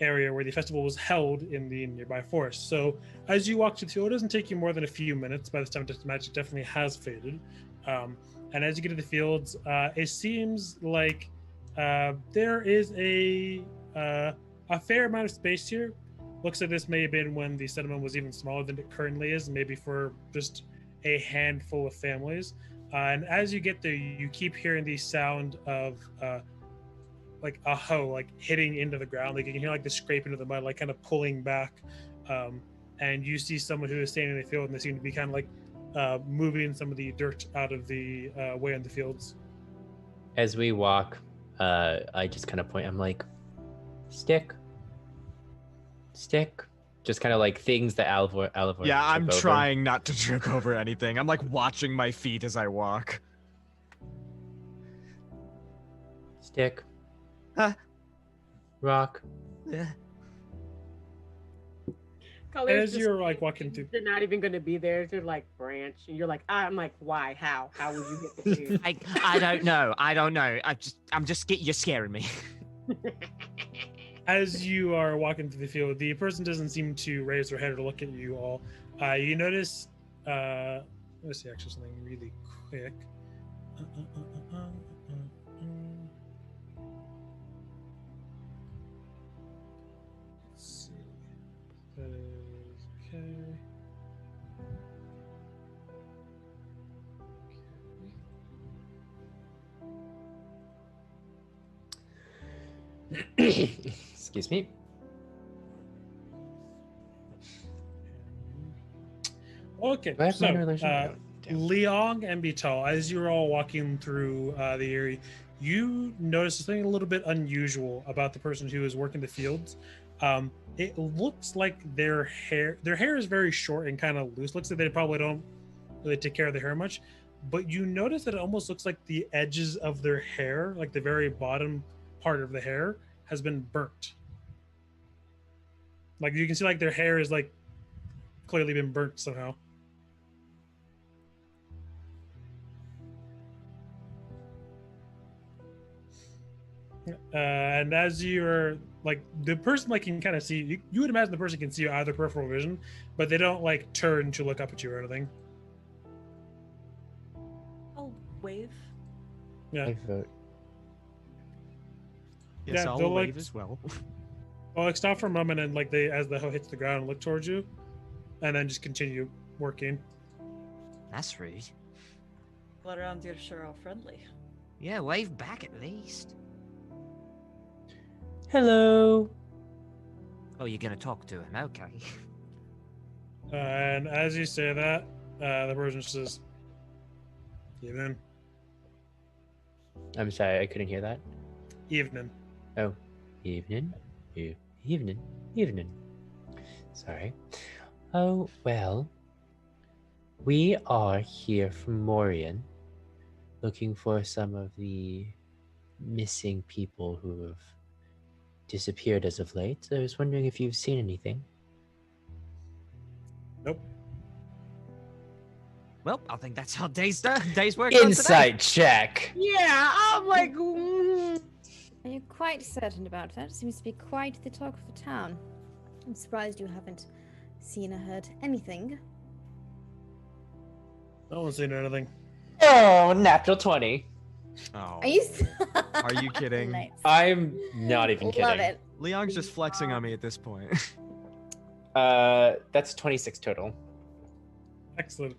S1: area where the festival was held in the nearby forest. So as you walk to the field, it doesn't take you more than a few minutes. By this time, the magic definitely has faded. And as you get to the fields, it seems like There is a fair amount of space here. Looks like this may have been when the settlement was even smaller than it currently is, maybe for just a handful of families. And as you get there, you keep hearing the sound of like a hoe like hitting into the ground. Like you can hear like the scraping of the mud, like kind of pulling back. And you see someone who is standing in the field, and they seem to be kind of like moving some of the dirt out of the way in the fields.
S4: As we walk, I just kind of point. I'm like, stick. Just kind of like things that Alvor.
S7: Yeah, I'm
S4: trip over.
S7: trying not to trip over anything. I'm like watching my feet as I walk.
S4: Stick.
S2: Huh?
S4: Rock.
S2: Yeah.
S1: As you're like walking through,
S5: They're not even going to be there. They're like branch, and you're like, I'm like, why? How would you hit the tree?
S2: I don't know. You're scaring me.
S1: as you are walking through the field, the person doesn't seem to raise their head or look at you all. You notice, let's see, actually something really quick. Let's see. That is okay.
S4: Excuse me.
S1: Okay,
S4: Do I have
S1: so
S4: minor illusion? No, damn.
S1: Liang and Bital, as you're all walking through the area, you notice something a little bit unusual about the person who is working the fields. It looks like their hair is very short and kind of loose. Looks like they probably don't really take care of their hair much, but you notice that it almost looks like the edges of their hair, like the very bottom part of the hair, has been burnt. Like you can see like their hair is like clearly been burnt somehow. And as you're like, the person like can kind of see you would imagine the person can see you out of their peripheral vision, but they don't like turn to look up at you or anything.
S6: I'll wave.
S1: Yeah,
S4: I vote.
S7: Yes,
S1: Yeah,
S7: I'll
S1: they'll,
S7: wave
S1: like,
S7: as well.
S1: well, like stop for a moment and like they, as the hoe hits the ground, look towards you, and then just continue working.
S2: That's rude.
S6: Well, around here sure are friendly.
S2: Yeah, wave back at least.
S4: Hello.
S2: Oh, you're gonna talk to him? Okay.
S1: And as you say that, the person says, "Evening,
S4: I'm sorry, I couldn't hear that.
S1: evening."
S4: Oh, evening. Evening. Sorry. Oh, well. We are here from Morian, looking for some of the missing people who have disappeared as of late. I was wondering if you've seen anything.
S1: Nope.
S2: Well, I think that's our day's work. done
S4: Insight check.
S5: Yeah, I'm like, mm.
S3: Are you quite certain about that? Seems to be quite the talk of the town. I'm surprised you haven't seen or heard anything.
S1: No one's seen anything.
S4: Oh, natural 20.
S7: Oh,
S3: Are you?
S7: Are you kidding?
S3: Nice.
S4: I'm not even kidding.
S3: Love it.
S7: Leong's just flexing on me at this point.
S4: That's 26 total.
S1: Excellent.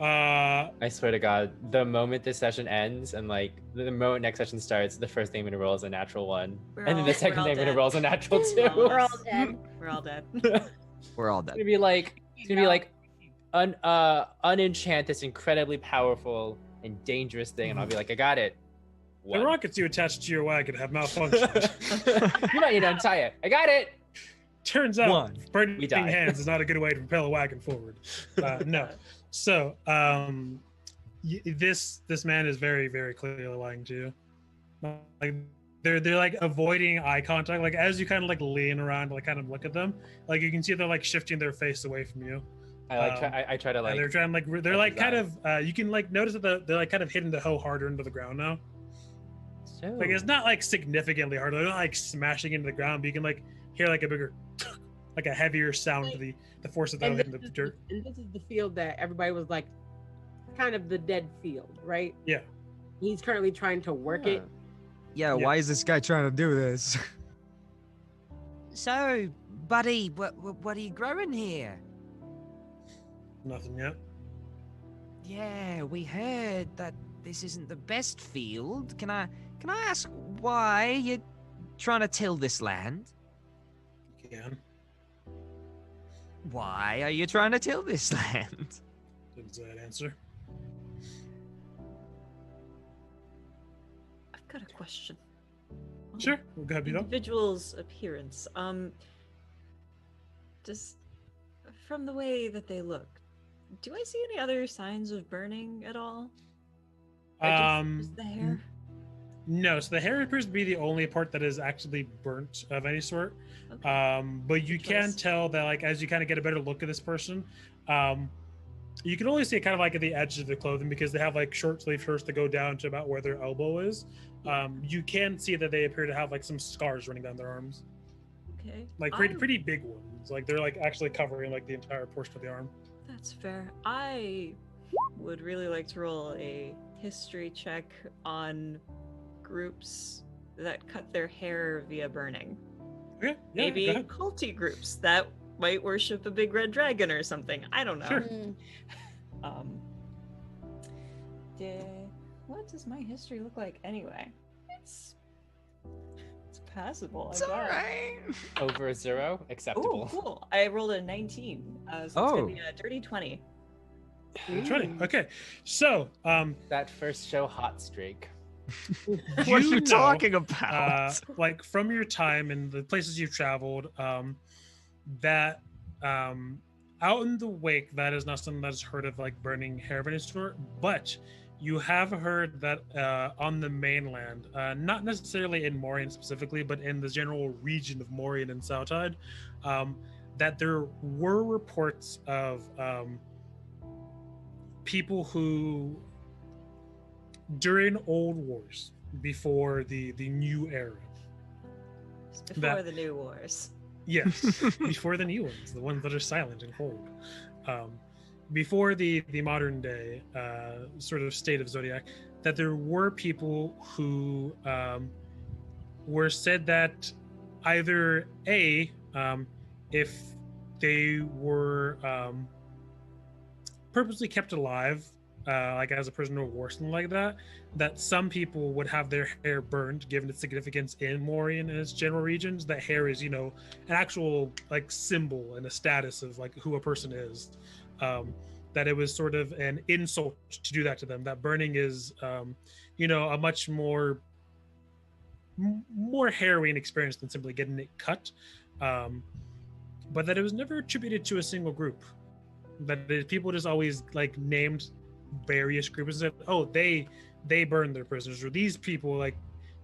S4: I swear to God, the moment this session ends and like the moment next session starts, the first thing I'm gonna roll is a natural 1, and then the second thing I'm gonna roll is a natural 2.
S3: We're all dead.
S6: We're all dead.
S2: We're all
S4: It's
S2: dead.
S4: gonna be like unenchant this incredibly powerful and dangerous thing, and I'll be like, I got it.
S1: The rockets you attached to your wagon have malfunctioned.
S4: You might need to untie it. I got it.
S1: Turns out,
S7: One.
S1: burning
S4: We die.
S1: hands is not a good way to propel a wagon forward. No. So, this man is very, very clearly lying to you. Like they're like avoiding eye contact. Like as you kind of like lean around, like kind of look at them, like you can see they're like shifting their face away from you.
S4: I try to
S1: And
S4: like.
S1: they're trying like they're like kind of you can like notice that they're like kind of hitting the hoe harder into the ground now.
S4: So,
S1: Like it's not like significantly harder. They're not like smashing into the ground, but you can like hear like a bigger, like a heavier sound to the force of that
S5: And
S1: hitting
S5: this
S1: the
S5: is
S1: dirt.
S5: and this is the field that everybody was like, kind of the dead field, right?
S1: Yeah.
S5: He's currently trying to work it.
S7: Yeah,
S1: Yeah.
S7: why is this guy trying to do this?
S2: So, buddy, what are you growing here?
S1: Nothing yet.
S2: Yeah, we heard that this isn't the best field. Can I ask why you're trying to till this land?
S1: Can.
S2: Why are you trying to till this land?
S1: Didn't say that answer.
S6: I've got a question.
S1: Sure. We'll go ahead, Vito.
S6: Individual's appearance. Just from the way that they look, do I see any other signs of burning at all? Or just the hair?
S1: No, so the hair appears to be the only part that is actually burnt of any sort.
S6: Okay.
S1: But you
S6: Good
S1: can
S6: choice.
S1: tell that, like, as you kind of get a better look at this person, you can only see it kind of like at the edge of the clothing because they have like short sleeve shirts that go down to about where their elbow is. You can see that they appear to have like some scars running down their arms,
S6: Okay.
S1: like pretty big ones. Like they're like actually covering like the entire portion of the arm.
S6: That's fair. I would really like to roll a history check on groups that cut their hair via burning.
S1: Okay. Yeah,
S6: Maybe
S1: go ahead.
S6: culty groups that might worship a big red dragon or something. I don't know.
S1: Sure.
S3: Mm.
S6: What does my history look like anyway? It's passable.
S2: It's
S6: I guess.
S2: alright.
S4: Over a 0, acceptable.
S6: Oh, cool. I rolled a 19. So it's
S7: Oh.
S6: gonna be a dirty 20.
S1: Okay. So,
S4: That first show hot streak.
S7: What are you
S1: know,
S7: talking about?
S1: like from your time and the places you've traveled, that out in the wake, that is not something that's heard of like burning hair of any sort, but you have heard that on the mainland, not necessarily in Morian specifically, but in the general region of Morian and Southside, that there were reports of people who, during old wars, before the new era,
S6: Just before the new wars.
S1: yes, before the new ones, the ones that are silent and cold, before the modern day sort of state of Zodiac, that there were people who were said that either if they were purposely kept alive, like as a prisoner of war, something like that, that some people would have their hair burned, given its significance in Morian and its general regions. That hair is, you know, an actual like symbol and a status of like who a person is. That it was sort of an insult to do that to them. That burning is, you know, a much more harrowing experience than simply getting it cut. But that it was never attributed to a single group. That people just always like named various groups and said, oh, they burn their prisoners, or these people like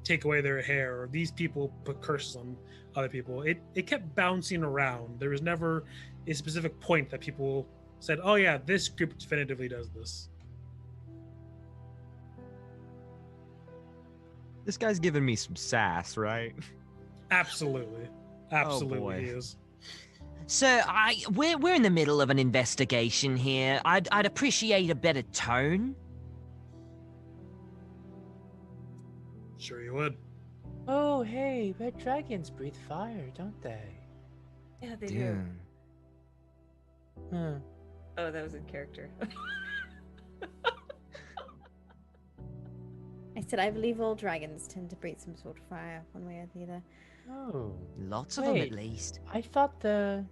S1: take away their hair, or these people put curses on other people. It kept bouncing around. There was never a specific point that people said, oh yeah, this group definitively does this.
S7: This guy's giving me some sass, right?
S1: Absolutely
S7: boy.
S1: he is.
S2: So we're in the middle of an investigation here. I'd appreciate a better tone.
S1: Sure you would.
S4: Oh, hey, red dragons breathe fire, don't they?
S6: Yeah, they do.
S2: Dude.
S4: Huh.
S6: Oh, that was in character.
S3: I said I believe all dragons tend to breathe some sort of fire, one way or the other.
S4: Oh,
S2: Lots of them at
S4: Wait.
S2: least.
S4: I thought the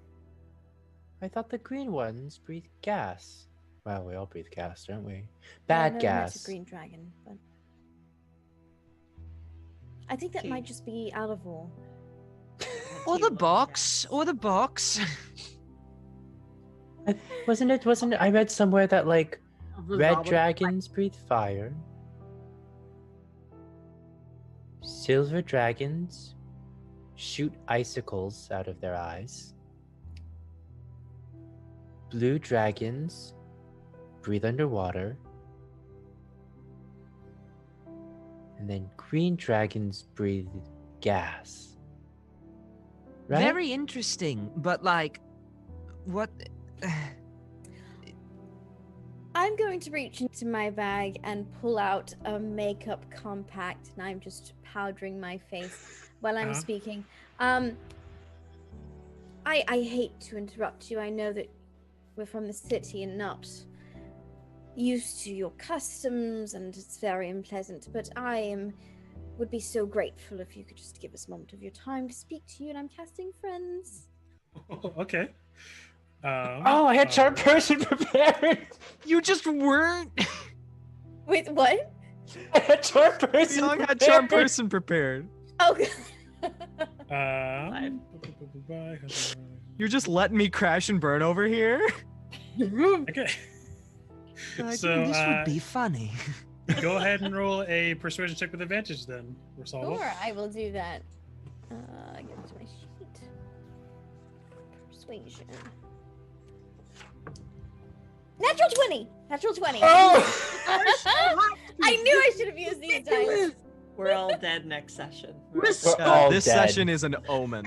S4: green ones breathe gas. Well, we all breathe gas, don't we? Bad
S3: I
S4: gas.
S3: a green dragon, but I think that
S6: Okay.
S3: might just be out of all.
S2: Or the box. Or the box.
S4: Wasn't it? I read somewhere that like red
S5: Resolve it.
S4: dragons breathe fire. Silver dragons shoot icicles out of their eyes. Blue dragons breathe underwater. And then green dragons breathe gas. Right?
S2: Very interesting, but like, what?
S3: I'm going to reach into my bag and pull out a makeup compact, and I'm just powdering my face while I'm speaking. I hate to interrupt you. I know that we're from the city and not used to your customs, and it's very unpleasant, but would be so grateful if you could just give us a moment of your time to speak to you, and I'm casting Friends.
S1: Okay.
S4: I had charm person prepared.
S7: You just weren't.
S3: Wait, what?
S4: I had charm person.
S7: Young had charm person prepared.
S3: Oh,
S7: You're just letting me crash and burn over here.
S1: Okay. So
S2: this would be funny.
S1: go ahead and roll a persuasion check with advantage then, Rosalba.
S3: sure, I will do that. Get to my sheet. Persuasion. Natural 20! Natural 20!
S4: Oh!
S3: I knew I should have used these dice.
S6: We're all dead next session.
S4: We're all
S7: This
S4: dead.
S7: session is an omen.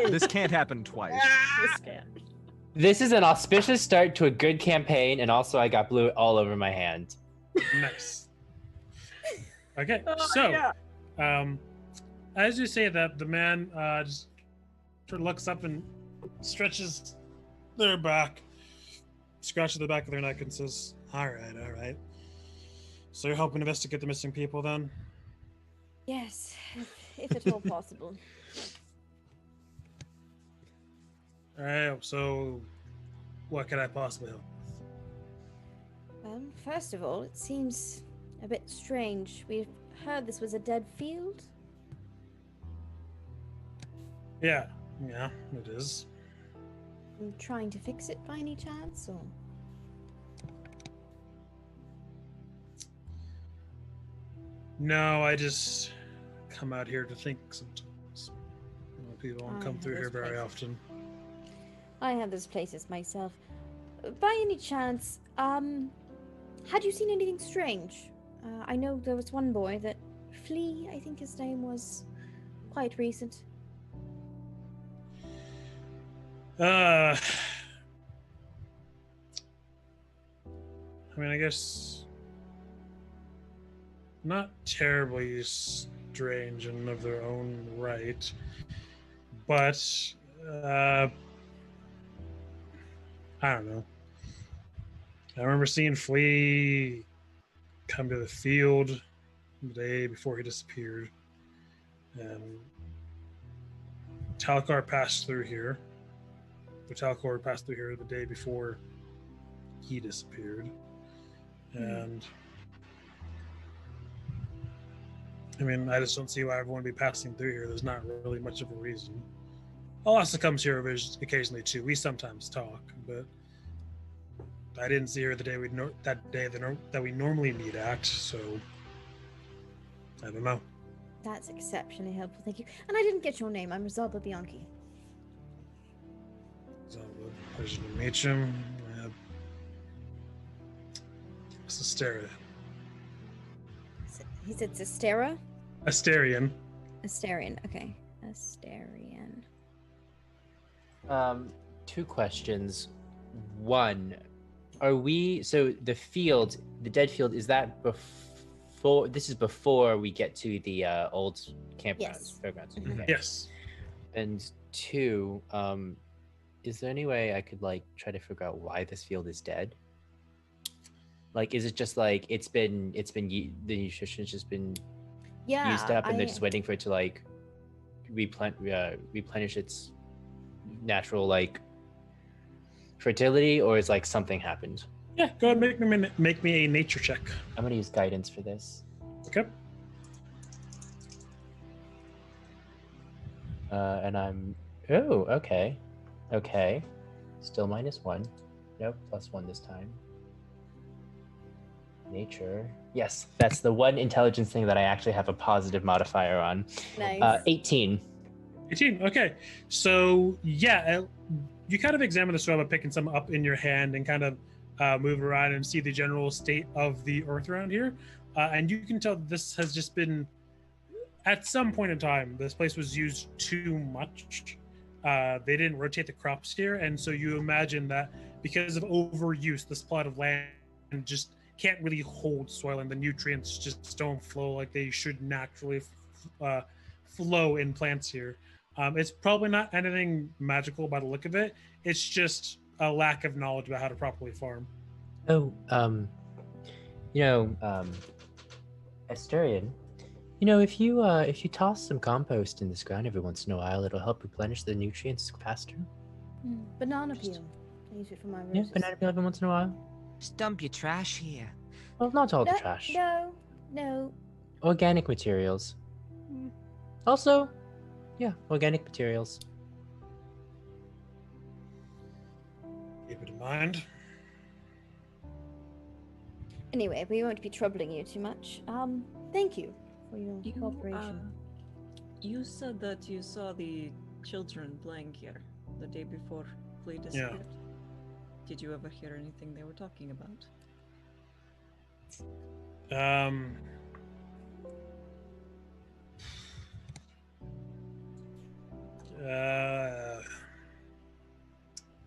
S7: This can't happen twice.
S6: This can.
S4: This is an auspicious start to a good campaign, and also I got blue all over my hand.
S1: Nice. Okay, so as you say that, the man just sort of looks up and stretches their back, scratches the back of their neck, and says, all right. So you're helping investigate the missing people then?
S3: Yes, if at all possible.
S1: All right, so what can I possibly help with?
S3: Well, first of all, it seems a bit strange. We've heard this was a dead field.
S1: Yeah, it is.
S3: I'm trying to fix it by any chance, or?
S1: No, I just come out here to think sometimes. People don't come through here very often.
S3: I have those places myself. By any chance, had you seen anything strange? I know there was one boy that Flea, I think his name was, quite recent.
S1: I mean, I guess not terribly strange in of their own right, but I don't know. I remember seeing Flea come to the field the day before he disappeared, and Talcor passed through here. The Talcor passed through here the day before he disappeared, and I mean, I just don't see why everyone would be passing through here. There's not really much of a reason. Alessa comes here occasionally too. We sometimes talk, but I didn't see her the day that we normally meet at, so I don't know.
S3: That's exceptionally helpful, thank you. And I didn't get your name. I'm Rosalba Bianchi.
S1: Pleasure to meet you. Astera.
S3: He said Astera?
S1: Asterian.
S3: Asterian, okay. Asterian.
S4: 2 questions. One, are we so the field, the dead field, is that before? This is before we get to the old campgrounds,
S3: Yes.
S4: fairgrounds.
S3: Mhm.
S4: Okay.
S1: Yes.
S4: And 2, is there any way I could like try to figure out why this field is dead? Like, is it just like the nutrition's just been used up, and they're just waiting for it to like replenish its natural like fertility, or is like something happened?
S1: Yeah, go ahead and make me a nature check.
S4: I'm gonna use guidance for this.
S1: Okay.
S4: And I'm okay. Still -1. Nope, +1 this time. Nature. Yes, that's the one intelligence thing that I actually have a positive modifier on.
S3: Nice.
S4: 18.
S1: 18. Okay. So yeah, you kind of examine the soil by picking some up in your hand and kind of move around and see the general state of the earth around here. And you can tell this has just been, at some point in time, this place was used too much. They didn't rotate the crops here. And so you imagine that because of overuse, this plot of land just can't really hold soil, and the nutrients just don't flow like they should naturally flow in plants here. It's probably not anything magical by the look of it. It's just a lack of knowledge about how to properly farm.
S4: Oh, Asturian, if you toss some compost in this ground every once in a while, it'll help replenish the nutrients faster.
S3: Banana peel. I use it for my roses.
S4: Yeah, banana peel every once in a while.
S2: Just dump your trash here.
S4: Well, not all the
S3: No,
S4: trash.
S3: No.
S4: Organic materials. Also, yeah, organic materials.
S1: Keep it in mind.
S3: Anyway, we won't be troubling you too much. Thank you for your cooperation.
S6: You said that you saw the children playing here the day before Flea disappeared. Did you ever hear anything they were talking about?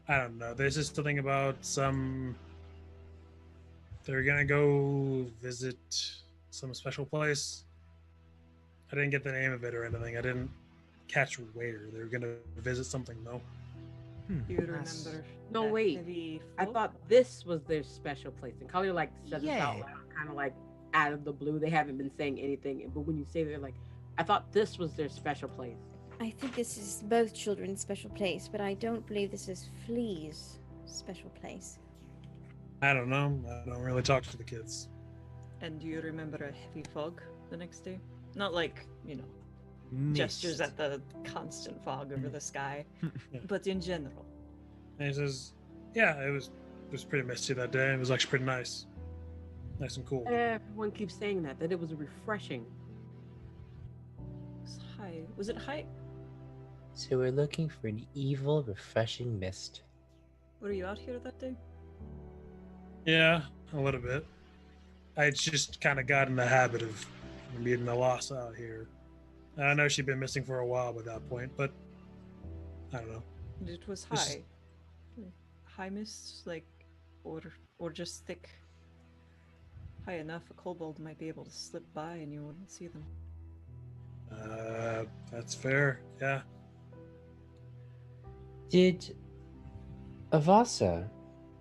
S1: I don't know. There's just something about they're gonna go visit some special place. I didn't get the name of it or anything. I didn't catch where. They were gonna visit something though.
S6: Do you remember?
S5: No, wait.
S6: Maybe
S5: I thought this was their special place. And Collier said this out
S2: Yeah.
S5: loud, kind of out of the blue. They haven't been saying anything, but when you say they're I thought this was their special place.
S3: I think this is both children's special place, but I don't believe this is Flea's special place.
S1: I don't know. I don't really talk to the kids.
S6: And do you remember a heavy fog the next day? Not
S2: Mist.
S6: gestures at the constant fog over the sky,
S1: Yeah.
S6: but in general.
S1: And he says, "Yeah, it was pretty misty that day. It was actually pretty nice and cool."
S5: Everyone keeps saying that it was refreshing.
S6: It was high. Was it high?
S4: So we're looking for an evil, refreshing mist.
S6: Were you out here that day?
S1: Yeah, a little bit. I just kind of got in the habit of meeting Alasa out here. I know she'd been missing for a while by that point, but I don't know.
S6: And it was
S1: This-
S6: high. High mist, or just thick. High enough a kobold might be able to slip by and you wouldn't see them.
S1: That's fair. Yeah.
S4: Did Avasa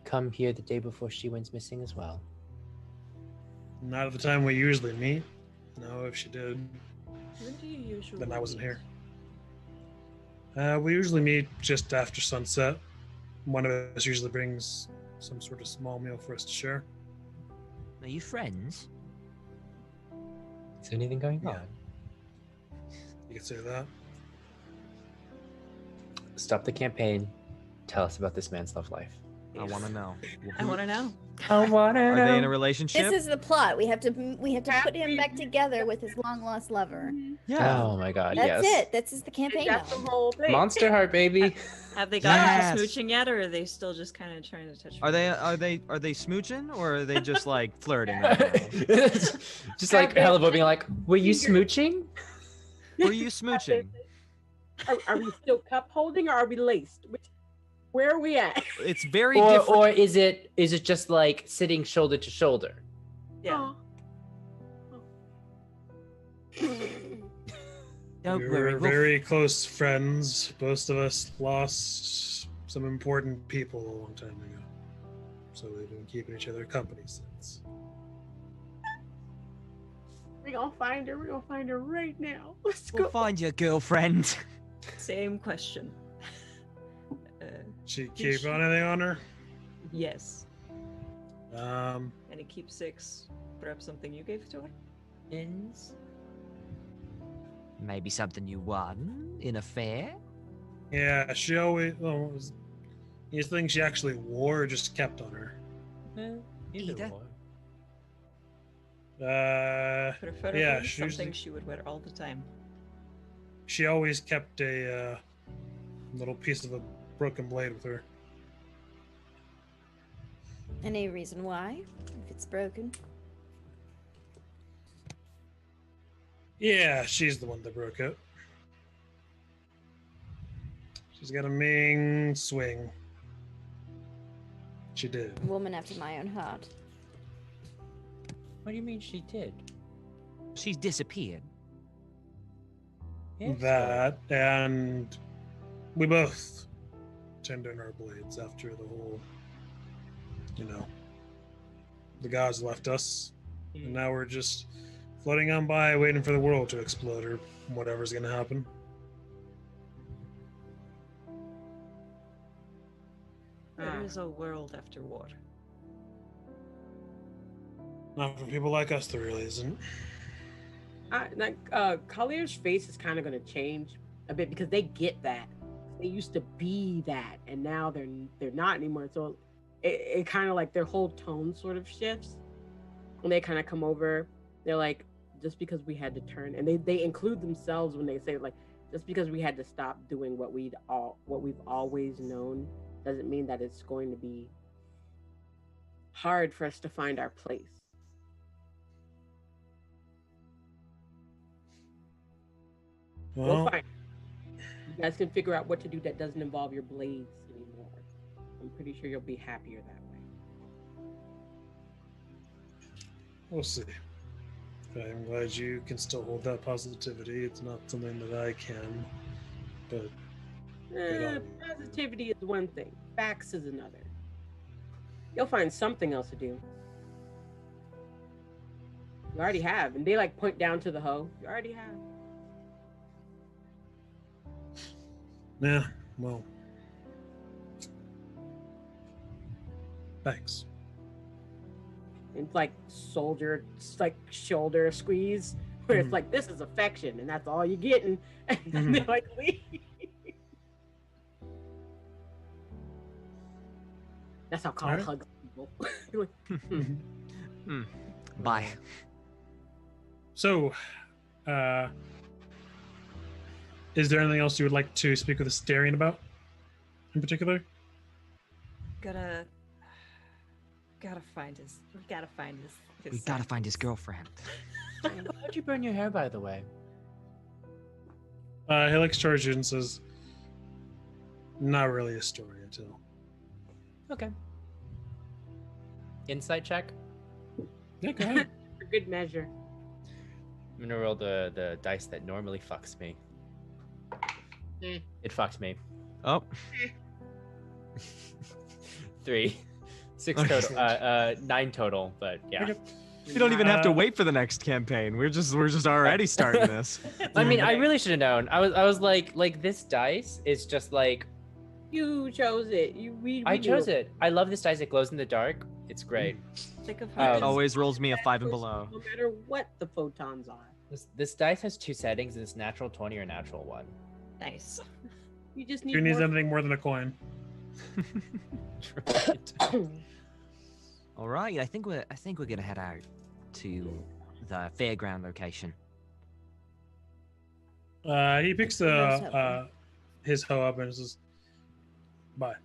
S4: come here the day before she went missing as well?
S1: Not at the time we usually meet. No, if she did,
S6: When do you usually
S1: then I wasn't
S6: meet?
S1: here. We usually meet just after sunset. One of us usually brings some sort of small meal for us to share.
S2: Are you friends?
S4: Is there anything going
S1: Yeah.
S4: on?
S1: You could say that.
S4: Stop the campaign. Tell us about this man's love life.
S7: I want to know.
S6: I want to know.
S4: I wanna
S7: Are they in a relationship?
S3: This is the plot. We have to put him back together with his long lost lover.
S7: Yeah.
S4: Oh my god,
S3: That's
S4: yes.
S3: it. This is the campaign.
S5: That's the
S3: now.
S5: whole thing.
S4: Monster heart, baby.
S6: Have they gotten
S2: Yes.
S6: to smooching yet, or are they still just kind of trying to touch?
S7: Are they smooching or are they just like flirting? Right now?
S4: Just like Helleboy being like, were you smooching?
S7: Were you smooching?
S5: Are we still cup holding or are we laced? Where are we at?
S7: It's very
S4: Or
S7: different.
S4: or is it just like sitting shoulder to shoulder?
S6: Yeah.
S2: Don't
S1: We
S2: worry.
S1: were
S2: We'll
S1: very close friends. Most of us lost some important people a long time ago. So we've been keeping each other company since.
S5: We're gonna find her. We're gonna find her right now. Let's
S2: we'll
S5: go.
S2: find your girlfriend.
S6: Same question.
S1: She
S6: Did
S1: keep
S6: she-
S1: anything on her?
S6: Yes.
S1: Um,
S6: Any keepsakes? Perhaps something you gave to her?
S2: Maybe something you won in a fair?
S1: yeah, she always these things she actually wore or just kept on her.
S2: Either.
S6: Preferably
S1: Yeah, she
S6: something
S1: usually-
S6: she would wear all the time.
S1: She always kept a little piece of a broken blade with her.
S3: Any reason why? If it's broken.
S1: Yeah, she's the one that broke it. She's got a mean swing. She did.
S3: A woman after my own heart.
S4: What do you mean she did?
S2: She's disappeared.
S4: Yes,
S1: That, and we both turned in our blades after the whole, the gods left us, and now we're just floating on by, waiting for the world to explode or whatever's gonna happen.
S6: There is a world after war.
S1: Not for people like us, there really isn't.
S5: Collier's face is kind of going to change a bit because they get that. They used to be that, and now they're not anymore. So it kind of like their whole tone sort of shifts. When they kind of come over, they're like, just because we had to turn, and they include themselves when they say like, just because we had to stop doing what we've always known, doesn't mean that it's going to be hard for us to find our place. We'll find. You guys can figure out what to do that doesn't involve your blades anymore. I'm pretty sure you'll be happier that way.
S1: We'll see. I'm glad you can still hold that positivity. It's not something that I can, but
S5: Positivity is one thing. Facts is another. You'll find something else to do. You already have. And they like point down to the hoe. You already have.
S1: yeah, well, thanks.
S5: It's like shoulder squeeze, where it's like, this is affection, and that's all you're getting. And they're like, leave. That's how Colin hugs people.
S2: Bye.
S1: So, is there anything else you would like to speak with Asterion about, in particular?
S6: Gotta find his. We gotta find his.
S2: We gotta find his girlfriend.
S4: How'd you burn your hair, by the way?
S1: He looks towards you and says, not really a story to tell.
S4: Okay. Insight check.
S1: Yeah, go ahead.
S5: For good measure.
S4: I'm gonna roll the dice that normally fucks me. It fucked me.
S7: Oh.
S4: 3. 6 total. 9 total, but yeah.
S1: Okay.
S7: You don't even have to wait for the next campaign. We're just already starting this.
S4: I mean, I really should have known. I was like this dice is just like
S5: You chose it.
S4: I chose it. I love this dice. It glows in the dark. It's great.
S6: Think of
S7: It
S6: how
S7: always rolls me a 5 and below.
S5: No matter what the photons are.
S4: This dice has 2 settings. It's natural 20 or natural 1.
S6: nice.
S5: You just need
S1: Who needs
S5: more.
S1: anything more than a coin?
S2: All right, I think we're gonna head out to the fairground location.
S1: He picks his hoe up and says, "Bye."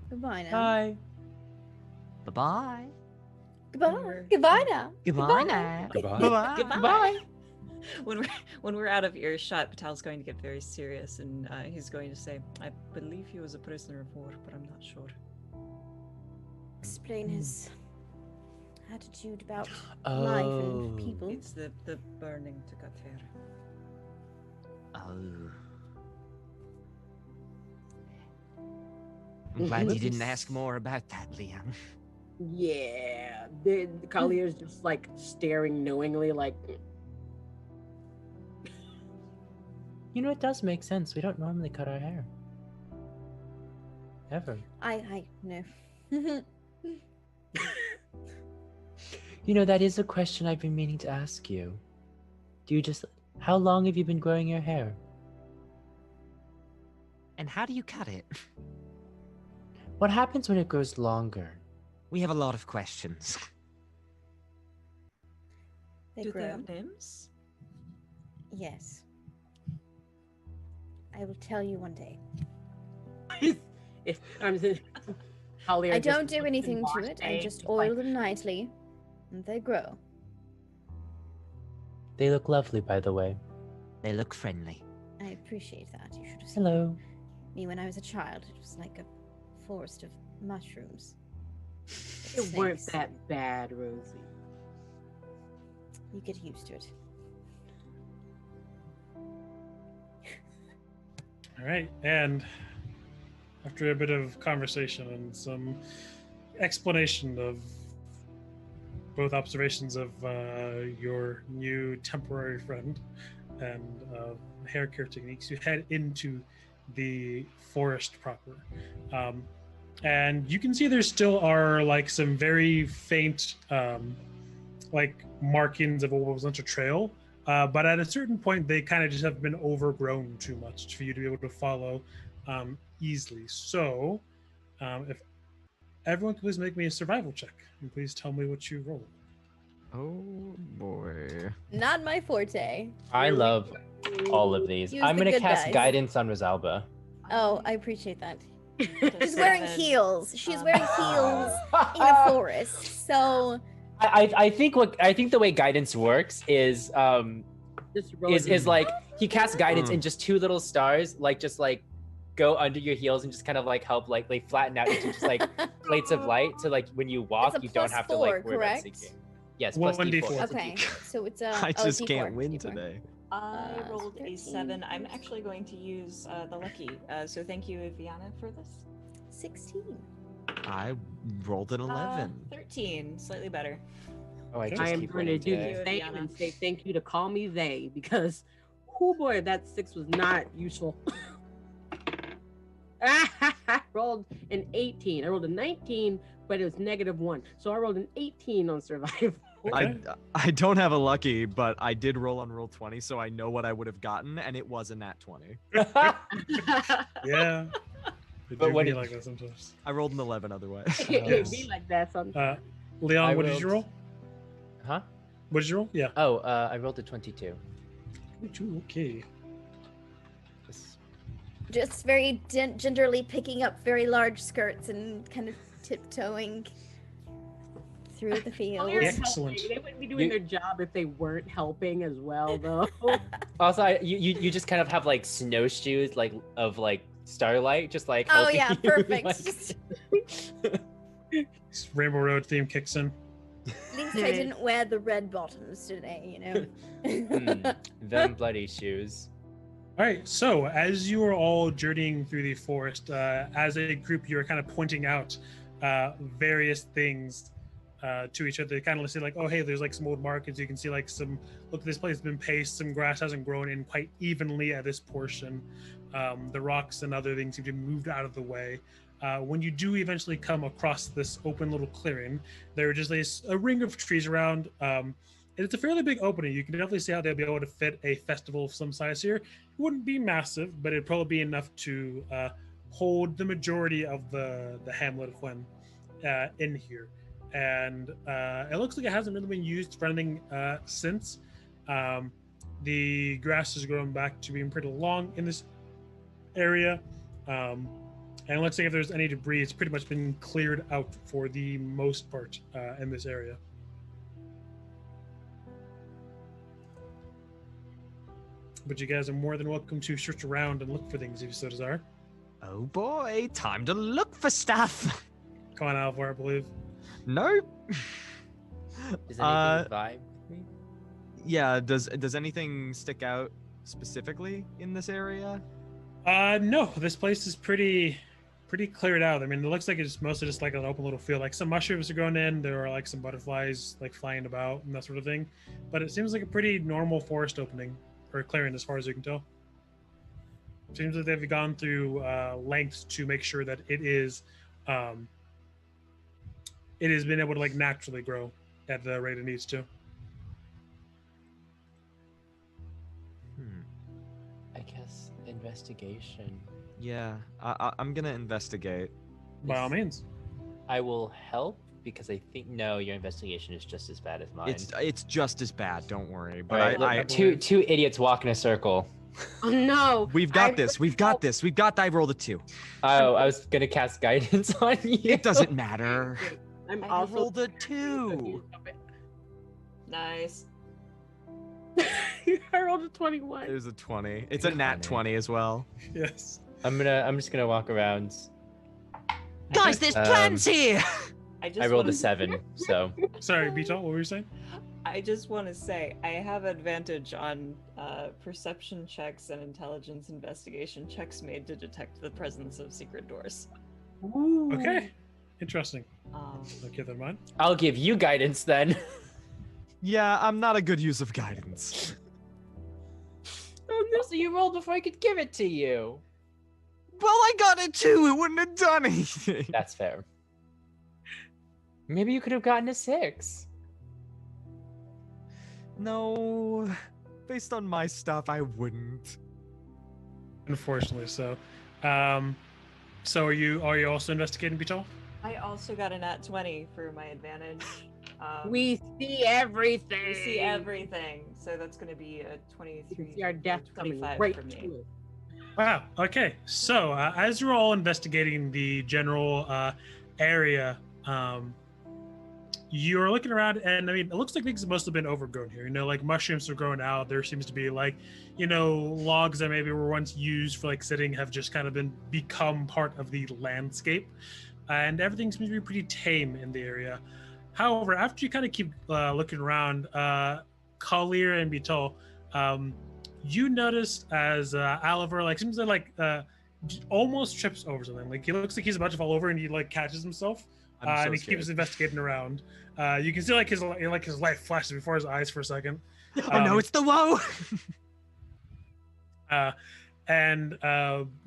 S3: Goodbye now.
S4: Hi.
S2: Bye bye.
S3: Goodbye. Goodbye now.
S2: Goodbye now.
S4: Goodbye.
S6: Goodbye. When we're out of earshot, Patal's going to get very serious, and he's going to say, "I believe he was a prisoner of war, but I'm not sure."
S3: Explain his attitude about life and people.
S6: It's the burning to cut hair.
S2: Oh. I'm glad you didn't ask more about that, Leon.
S5: Yeah. The Collier's just like staring knowingly, like.
S4: You know, it does make sense. We don't normally cut our hair. Ever.
S3: I know.
S4: You know, that is a question I've been meaning to ask you. How long have you been growing your hair?
S2: And how do you cut it?
S4: What happens when it grows longer?
S2: We have a lot of questions.
S3: They
S6: Do
S3: grow.
S6: they have names?
S3: Yes. I will tell you one day.
S5: If Collier
S3: I
S5: just
S3: don't do
S5: looks
S3: anything
S5: and
S3: to
S5: washed
S3: it. I
S5: eggs,
S3: just
S5: like,
S3: oil them nightly, and they grow.
S4: They look lovely, by the way.
S2: They look friendly.
S3: I appreciate that. You should have seen
S4: Hello.
S3: me when I was a child. It was like a forest of mushrooms.
S5: It weren't
S3: Snakes.
S5: that bad, Rosie.
S3: You get used to it.
S1: All right, and after a bit of conversation and some explanation of both observations of your new temporary friend and hair care techniques, you head into the forest proper. And you can see there still are like some very faint like markings of what was once a trail. But at a certain point, they kind of just have been overgrown too much for you to be able to follow easily. So, if everyone could please make me a survival check, and please tell me what you rolled.
S7: Oh boy.
S3: Not my forte.
S4: I love all of these.
S3: Use
S4: I'm
S3: the
S4: gonna
S3: good
S4: cast
S3: dice.
S4: guidance on Rosalba.
S3: Oh, I appreciate that.
S6: Just
S3: She's wearing
S6: seven.
S3: heels. She's wearing heels in a
S4: I,
S3: forest. So
S4: I think the way guidance works is
S5: Just
S4: is like he casts guidance
S7: Mm.
S4: and just 2 little stars like just like go under your heels and just kind of like help like they flatten out into just like plates of light so like when you walk
S3: It's a
S4: you don't
S3: plus
S4: have to
S3: 4,
S4: like worry
S3: correct?
S4: about sinking. Yes,
S1: Well,
S4: plus
S1: 1d4.
S4: D4.
S3: okay, so it's
S7: I
S3: oh,
S7: just
S3: D4,
S7: can't win
S3: D4.
S7: today.
S6: I rolled a
S3: 13.
S6: 7. I'm actually going to use the lucky. So thank you, Viana, for this.
S3: 16.
S7: I rolled an 11.
S6: 13, slightly better.
S4: Oh, I just
S5: I am
S4: keep
S5: going to
S4: winning
S5: do
S4: today.
S5: the
S6: today.
S5: same and say thank you to call me they because, oh boy, that 6 was not useful. I rolled an 18. I rolled a 19, but it was -1. So I rolled an 18 on survival.
S7: I don't have a lucky, but I did roll on roll 20, so I know what I would have gotten, and it was a nat 20.
S1: Yeah. It
S4: But
S1: do
S4: when
S1: be
S4: it-
S1: like that sometimes.
S7: I rolled an 11 otherwise.
S5: It'd be like that sometimes.
S1: Leon,
S4: I
S1: what did you roll?
S4: Huh?
S1: What did you roll? Yeah.
S4: Oh, I rolled a 22.
S1: 22, okay.
S4: This-
S3: Just very gingerly picking up very large skirts and kind of tiptoeing through the field.
S5: You're
S1: Excellent.
S5: helping. They wouldn't be doing
S4: You-
S5: their job if they weren't helping as well, though.
S4: Also, you just kind of have like snowshoes like of like starlight, just like.
S3: Oh
S4: helping
S3: yeah,
S4: you,
S3: perfect.
S4: like-
S3: Just,
S1: This Rainbow Road theme kicks in.
S3: at least I didn't wear the red bottoms today, you know.
S4: Them bloody shoes.
S1: All right, so as you are all journeying through the forest, as a group, you're kind of pointing out various things to each other. They kind of say like, oh, hey, there's like some old markings. You can see like some, look, this place has been paced. Some grass hasn't grown in quite evenly at this portion. The rocks and other things seem to have moved out of the way. When you do eventually come across this open little clearing, there are just a ring of trees around. And it's a fairly big opening. You can definitely see how they'll be able to fit a festival of some size here. It wouldn't be massive, but it'd probably be enough to hold the majority of the hamlet of Huen in here. And it looks like it hasn't really been used for anything since. The grass has grown back to being pretty long in this area. And it looks like if there's any debris, it's pretty much been cleared out for the most part in this area. But you guys are more than welcome to search around and look for things if you so desire.
S7: Oh boy, time to look for stuff.
S1: Come on, Alvar, I believe.
S7: Nope.
S4: Does anything
S7: Uh,
S4: vibe with me?
S7: Yeah, does anything stick out specifically in this area?
S1: No, this place is pretty cleared out. I mean, it looks like it's mostly just like an open little field. Like some mushrooms are growing in, there are like some butterflies like flying about and that sort of thing. But it seems like a pretty normal forest opening or clearing as far as you can tell. Seems like they've gone through lengths to make sure that it has been able to like naturally grow at the rate it needs to.
S4: I guess investigation.
S7: Yeah, I'm gonna investigate.
S1: By all means.
S4: I will help because I think your investigation is just as bad as mine.
S7: It's just as bad. Don't worry.
S4: All
S7: But
S4: right, look,
S7: I
S4: two idiots walk in a circle.
S5: Oh no!
S7: we've got
S5: I
S7: this.
S5: really
S7: We've got
S5: hope-
S7: this. We've got. I rolled a 2.
S4: Oh, I was gonna cast guidance on you.
S7: It doesn't matter.
S5: I'm
S7: I
S5: also
S7: rolled a 2.
S6: Nice.
S5: I rolled a 21.
S7: There's a 20. It's a nat 20 as well.
S1: Yes.
S4: I'm just gonna walk around.
S2: Guys, there's plants here.
S6: just
S4: I rolled
S6: wanna-
S4: a 7, so
S1: Sorry, Beetle, what were you saying?
S6: I just want to say I have advantage on perception checks and intelligence investigation checks made to detect the presence of secret doors.
S1: Okay, interesting.
S6: Um,
S1: I'll keep that in mind.
S4: I'll give you guidance then.
S7: Yeah, I'm not a good use of guidance.
S4: Oh no, so you rolled before I could give it to you.
S7: Well, I got it too. It wouldn't have done anything.
S4: That's fair. Maybe you could have gotten a 6.
S7: No, based on my stuff, I wouldn't.
S1: Unfortunately, so. So are you also investigating, Beetle?
S6: I also got a nat 20 for my advantage.
S5: We see everything.
S6: We see everything, so that's going to be a 23.
S5: You can see our death coming
S6: 25
S5: right
S6: for me.
S5: to it.
S1: Wow. Okay. So as you're all investigating the general area, you're looking around, and I mean, it looks like things must have been overgrown here. You know, like mushrooms are growing out. There seems to be like, you know, logs that maybe were once used for like sitting have just kind of become part of the landscape, and everything seems to be pretty tame in the area. However, after you kind of keep looking around, Collier and Beetle, you notice as Oliver like seems to like almost trips over something. Like he looks like he's about to fall over, and he like catches himself, and he keeps investigating around. You can see like his light flashes before his eyes for a second.
S7: Oh no, it's the woe.
S1: And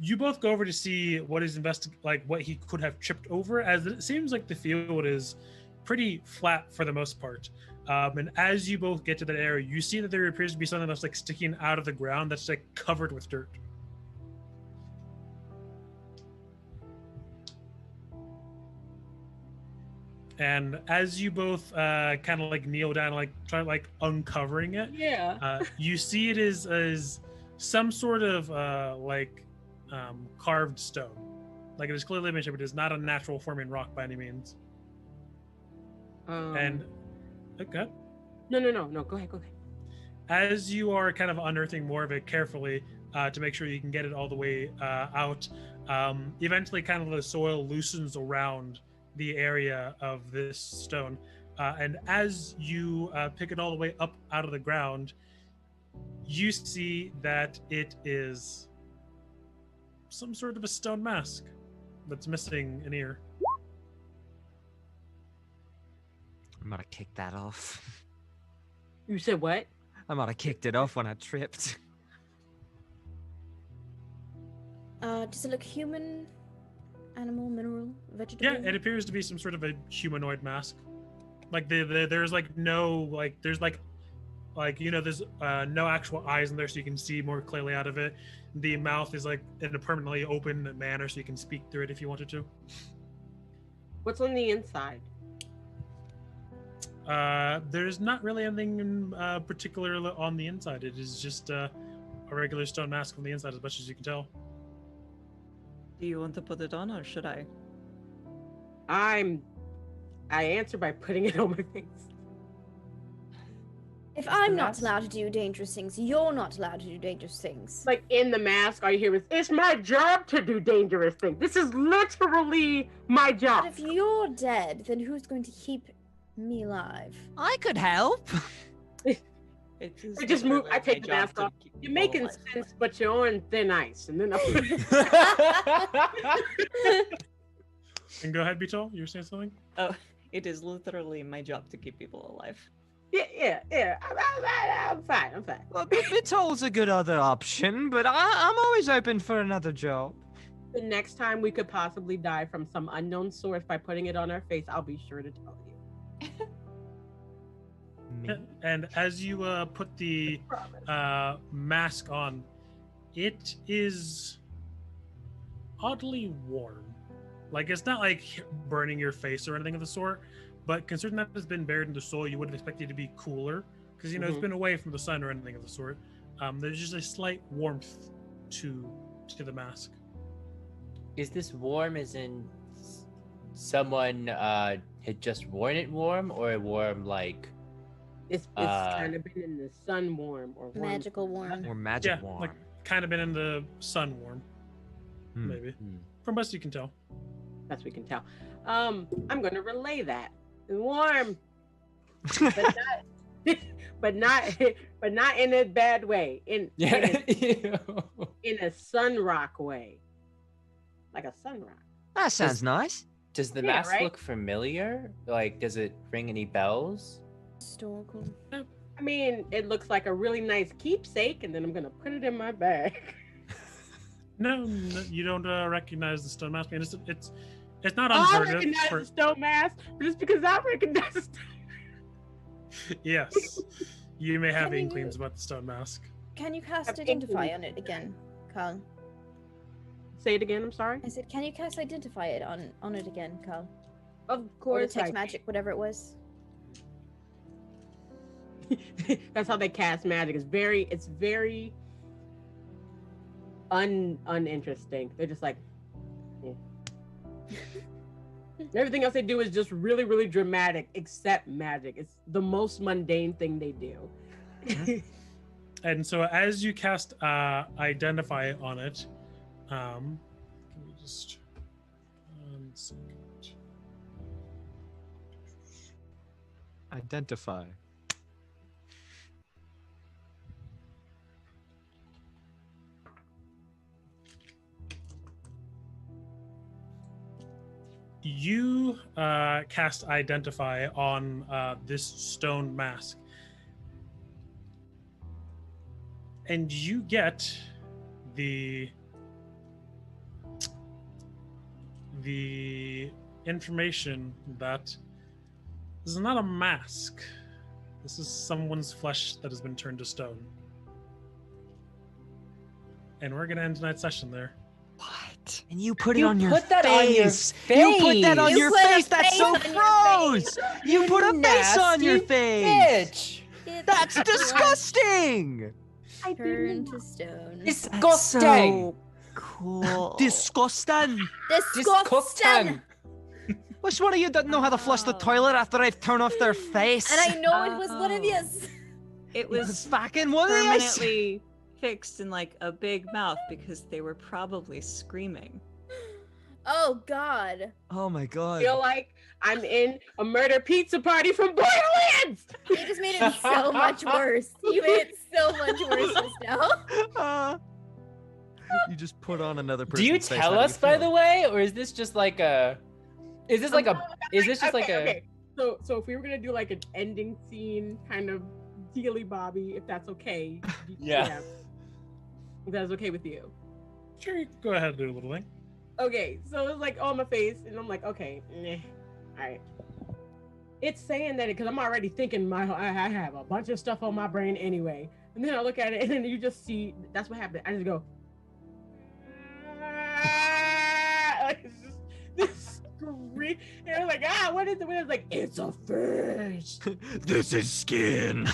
S1: you both go over to see what is what he could have tripped over, as it seems like the field is pretty flat for the most part. And as you both get to that area, you see that there appears to be something that's like sticking out of the ground that's like covered with dirt. And as you both kind of like kneel down, like try like uncovering it, you see it is some sort of carved stone. Like it is clearly mentioned, but it is not a natural forming rock by any means. And okay.
S5: No. Go ahead.
S1: As you are kind of unearthing more of it carefully to make sure you can get it all the way out, eventually kind of the soil loosens around the area of this stone. And as you pick it all the way up out of the ground, you see that it is some sort of a stone mask that's missing an ear.
S7: I might have kicked that off.
S5: You said what?
S7: I might have kicked it off when I tripped.
S3: Does it look human, animal, mineral, vegetable?
S1: Yeah, it appears to be some sort of a humanoid mask. Like there's like no like there's like you know there's no actual eyes in there, so you can see more clearly out of it. The mouth is like in a permanently open manner, so you can speak through it if you wanted to.
S5: What's on the inside?
S1: There's not really anything in particular on the inside. It is just a regular stone mask on the inside, as much as you can tell.
S6: Do you want to put it on, or should I?
S5: I answer by putting it on my face.
S3: If I'm not allowed to do dangerous things, you're not allowed to do dangerous things.
S5: Like in the mask, all you hear is, "It's my job to do dangerous things. This is literally my job."
S3: But if you're dead, then who's going to keep me alive?
S2: I could help.
S5: I just move. I take the mask off. You're making sense, but you're on thin ice. And then
S1: And go ahead, Beetle. You were saying something?
S6: Oh, it is literally my job to keep people alive.
S5: Yeah. I'm fine.
S7: Well, Bitol's a good other option, but I'm always open for another job.
S5: The next time we could possibly die from some unknown source by putting it on our face, I'll be sure to tell you.
S1: And as you put the mask on, it is oddly warm. Like it's not like burning your face or anything of the sort, but considering that it's been buried in the soil, you would have expected it to be cooler because it's been away from the sun or anything of the sort. There's just a slight warmth to the mask.
S4: Is this warm as in someone had just worn it warm, or a warm like
S5: it's kind of been in the sun warm or warm.
S3: Magical warm.
S7: Or magic warm.
S1: like kind of been in the sun warm, maybe. From best you can tell.
S5: best we can tell. I'm going to relay that. Warm, but not, but not in a bad way. In a sun rock way, like a sun rock.
S2: That sounds nice.
S4: Does the
S5: Yeah,
S4: mask
S5: right?
S4: look familiar? Like, does it ring any bells?
S3: Historical.
S5: I mean, it looks like a really nice keepsake, and then I'm gonna put it in my bag.
S1: No, you don't recognize the stone mask. And it's not
S5: I
S1: unheard of.
S5: recognize
S1: for-
S5: the stone mask just because I recognize the stone.
S1: Yes, you may have
S3: Can you-
S1: inklings about the stone mask.
S3: Can you cast
S5: Have
S3: Identify
S5: inklings.
S3: on it again, Carl?
S5: Say it again. I'm sorry.
S3: I said, can you cast Identify it on it again, Carl?
S5: Of
S3: Or
S5: course,
S3: Detect
S5: I
S3: Magic, whatever it was.
S5: That's how they cast magic. It's very uninteresting. They're just like, yeah. Everything else they do is just really, really dramatic, except magic. It's the most mundane thing they do.
S1: And so as you cast Identify on it, let me just 1 second.
S7: Identify.
S1: You cast Identify on this stone mask, and you get the information that this is not a mask. This is someone's flesh that has been turned to stone. And we're gonna end tonight's session there.
S2: What? And you put it
S4: You
S2: on your
S4: put that
S2: face.
S4: on your
S2: You put that on
S3: face.
S2: your
S3: You put a
S2: face. That's
S3: face
S2: so
S3: on your
S2: gross. You put a face on your face.
S4: Bitch.
S2: That's disgusting.
S5: I
S3: Turn
S5: didn't.
S3: to stone.
S4: Disgusting.
S2: So cool. Disgusting.
S3: Disgusting.
S2: Which one of you doesn't know how to flush the
S6: Oh.
S2: toilet after they've turned off their face?
S3: And I know it was one of
S6: Oh.
S3: yous.
S6: It
S2: It's
S6: was
S2: fucking one of these.
S6: permanently fixed in like a big mouth because they were probably screaming.
S3: Oh God.
S2: Oh my god.
S5: feel like I'm in a murder pizza party from Borderlands.
S3: You just made it so much worse. You made it so much worse just now.
S2: You just put on another
S4: Do
S2: person's
S4: you
S2: face.
S4: tell us, by the way, or is this just like a? Is this like a? Is this just like a?
S5: Okay. So if we were gonna do like an ending scene kind of dealy bobby, if that's okay.
S4: Yeah.
S5: If that's okay with you.
S1: Sure, you can go ahead and do a little thing.
S5: Okay, so it's like on my face, and I'm like, okay, all right. It's saying that because I'm already thinking I have a bunch of stuff on my brain anyway, and then I look at it, and then you just see that's what happened. I just go, like, it's just this scream, and I'm like, what is it? It's like it's a fish.
S2: This is skin.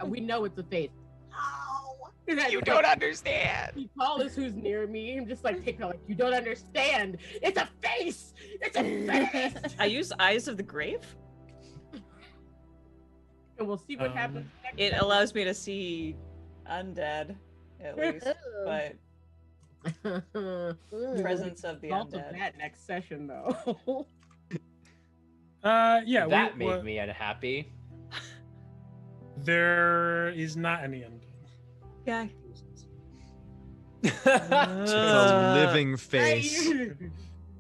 S5: We know it's a face. Oh,
S2: You don't understand.
S5: He calls who's near me. I'm just like, take her, like, you don't understand. It's a face. It's a face.
S6: I use Eyes of the Grave.
S5: And we'll see what happens next
S6: It
S5: time.
S6: allows me to see undead, at least, but presence of the
S5: Result of
S6: undead.
S5: that next session, though.
S1: Yeah,
S4: that made me unhappy.
S1: There is not any end.
S6: Yeah.
S2: It's a living face.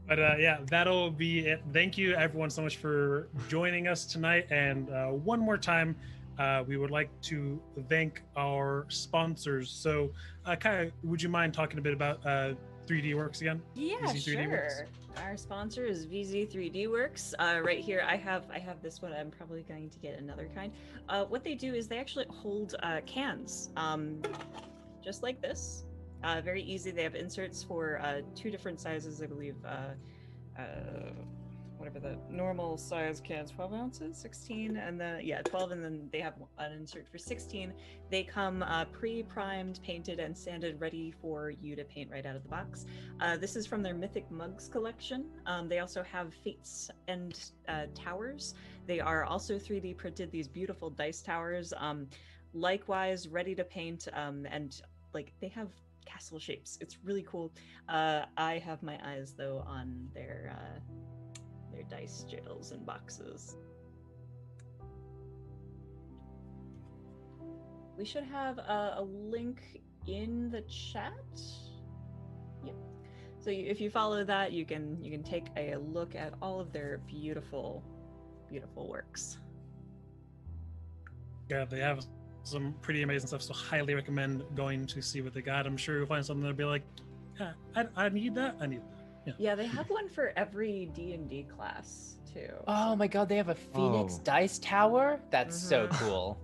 S1: But yeah, that'll be it. Thank you, everyone, so much for joining us tonight. And one more time, we would like to thank our sponsors. So, Kaya, would you mind talking a bit about 3D Works again?
S6: Yeah,
S1: VZ 3D Works.
S6: sure. Our sponsor is VZ3D Works. Right here, I have this one. I'm probably going to get another kind. What they do is they actually hold cans, just like this. Very easy. They have inserts for 2 different sizes, I believe. Whatever the normal size cans, 12 ounces, 16, and then 12, and then they have an insert for 16. They come pre-primed, painted, and sanded, ready for you to paint right out of the box. This is from their Mythic Mugs collection. They also have Fates and Towers. They are also 3D printed, these beautiful dice towers. Likewise, ready to paint, and like they have castle shapes. It's really cool. I have my eyes though on their dice jails and boxes. We should have a link in the chat. Yeah. So if you follow that, you can take a look at all of their beautiful, beautiful works.
S1: Yeah, they have some pretty amazing stuff, so highly recommend going to see what they got. I'm sure you'll find something that'll be like, yeah, I need that. I need that.
S6: Yeah, they have one for every D&D class too.
S4: Oh my god, they have a Phoenix
S7: Oh.
S4: dice tower? That's so cool.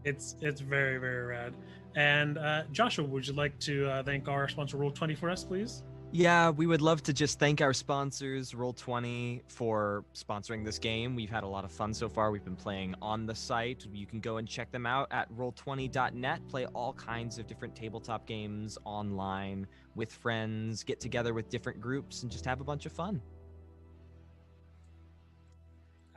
S1: It's very, very rad. And Joshua, would you like to thank our sponsor Roll20 for us, please?
S7: Yeah, we would love to just thank our sponsors, Roll20, for sponsoring this game. We've had a lot of fun so far. We've been playing on the site. You can go and check them out at roll20.net. Play all kinds of different tabletop games online with friends, get together with different groups, and just have a bunch of fun.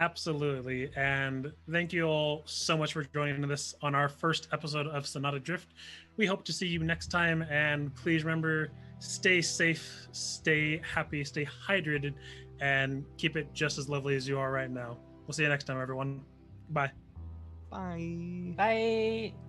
S1: Absolutely. And thank you all so much for joining us on our first episode of Synautic Drift. We hope to see you next time. And please remember, stay safe, stay happy, stay hydrated, and keep it just as lovely as you are right now. We'll see you next time, everyone. Bye.
S7: Bye.
S4: Bye.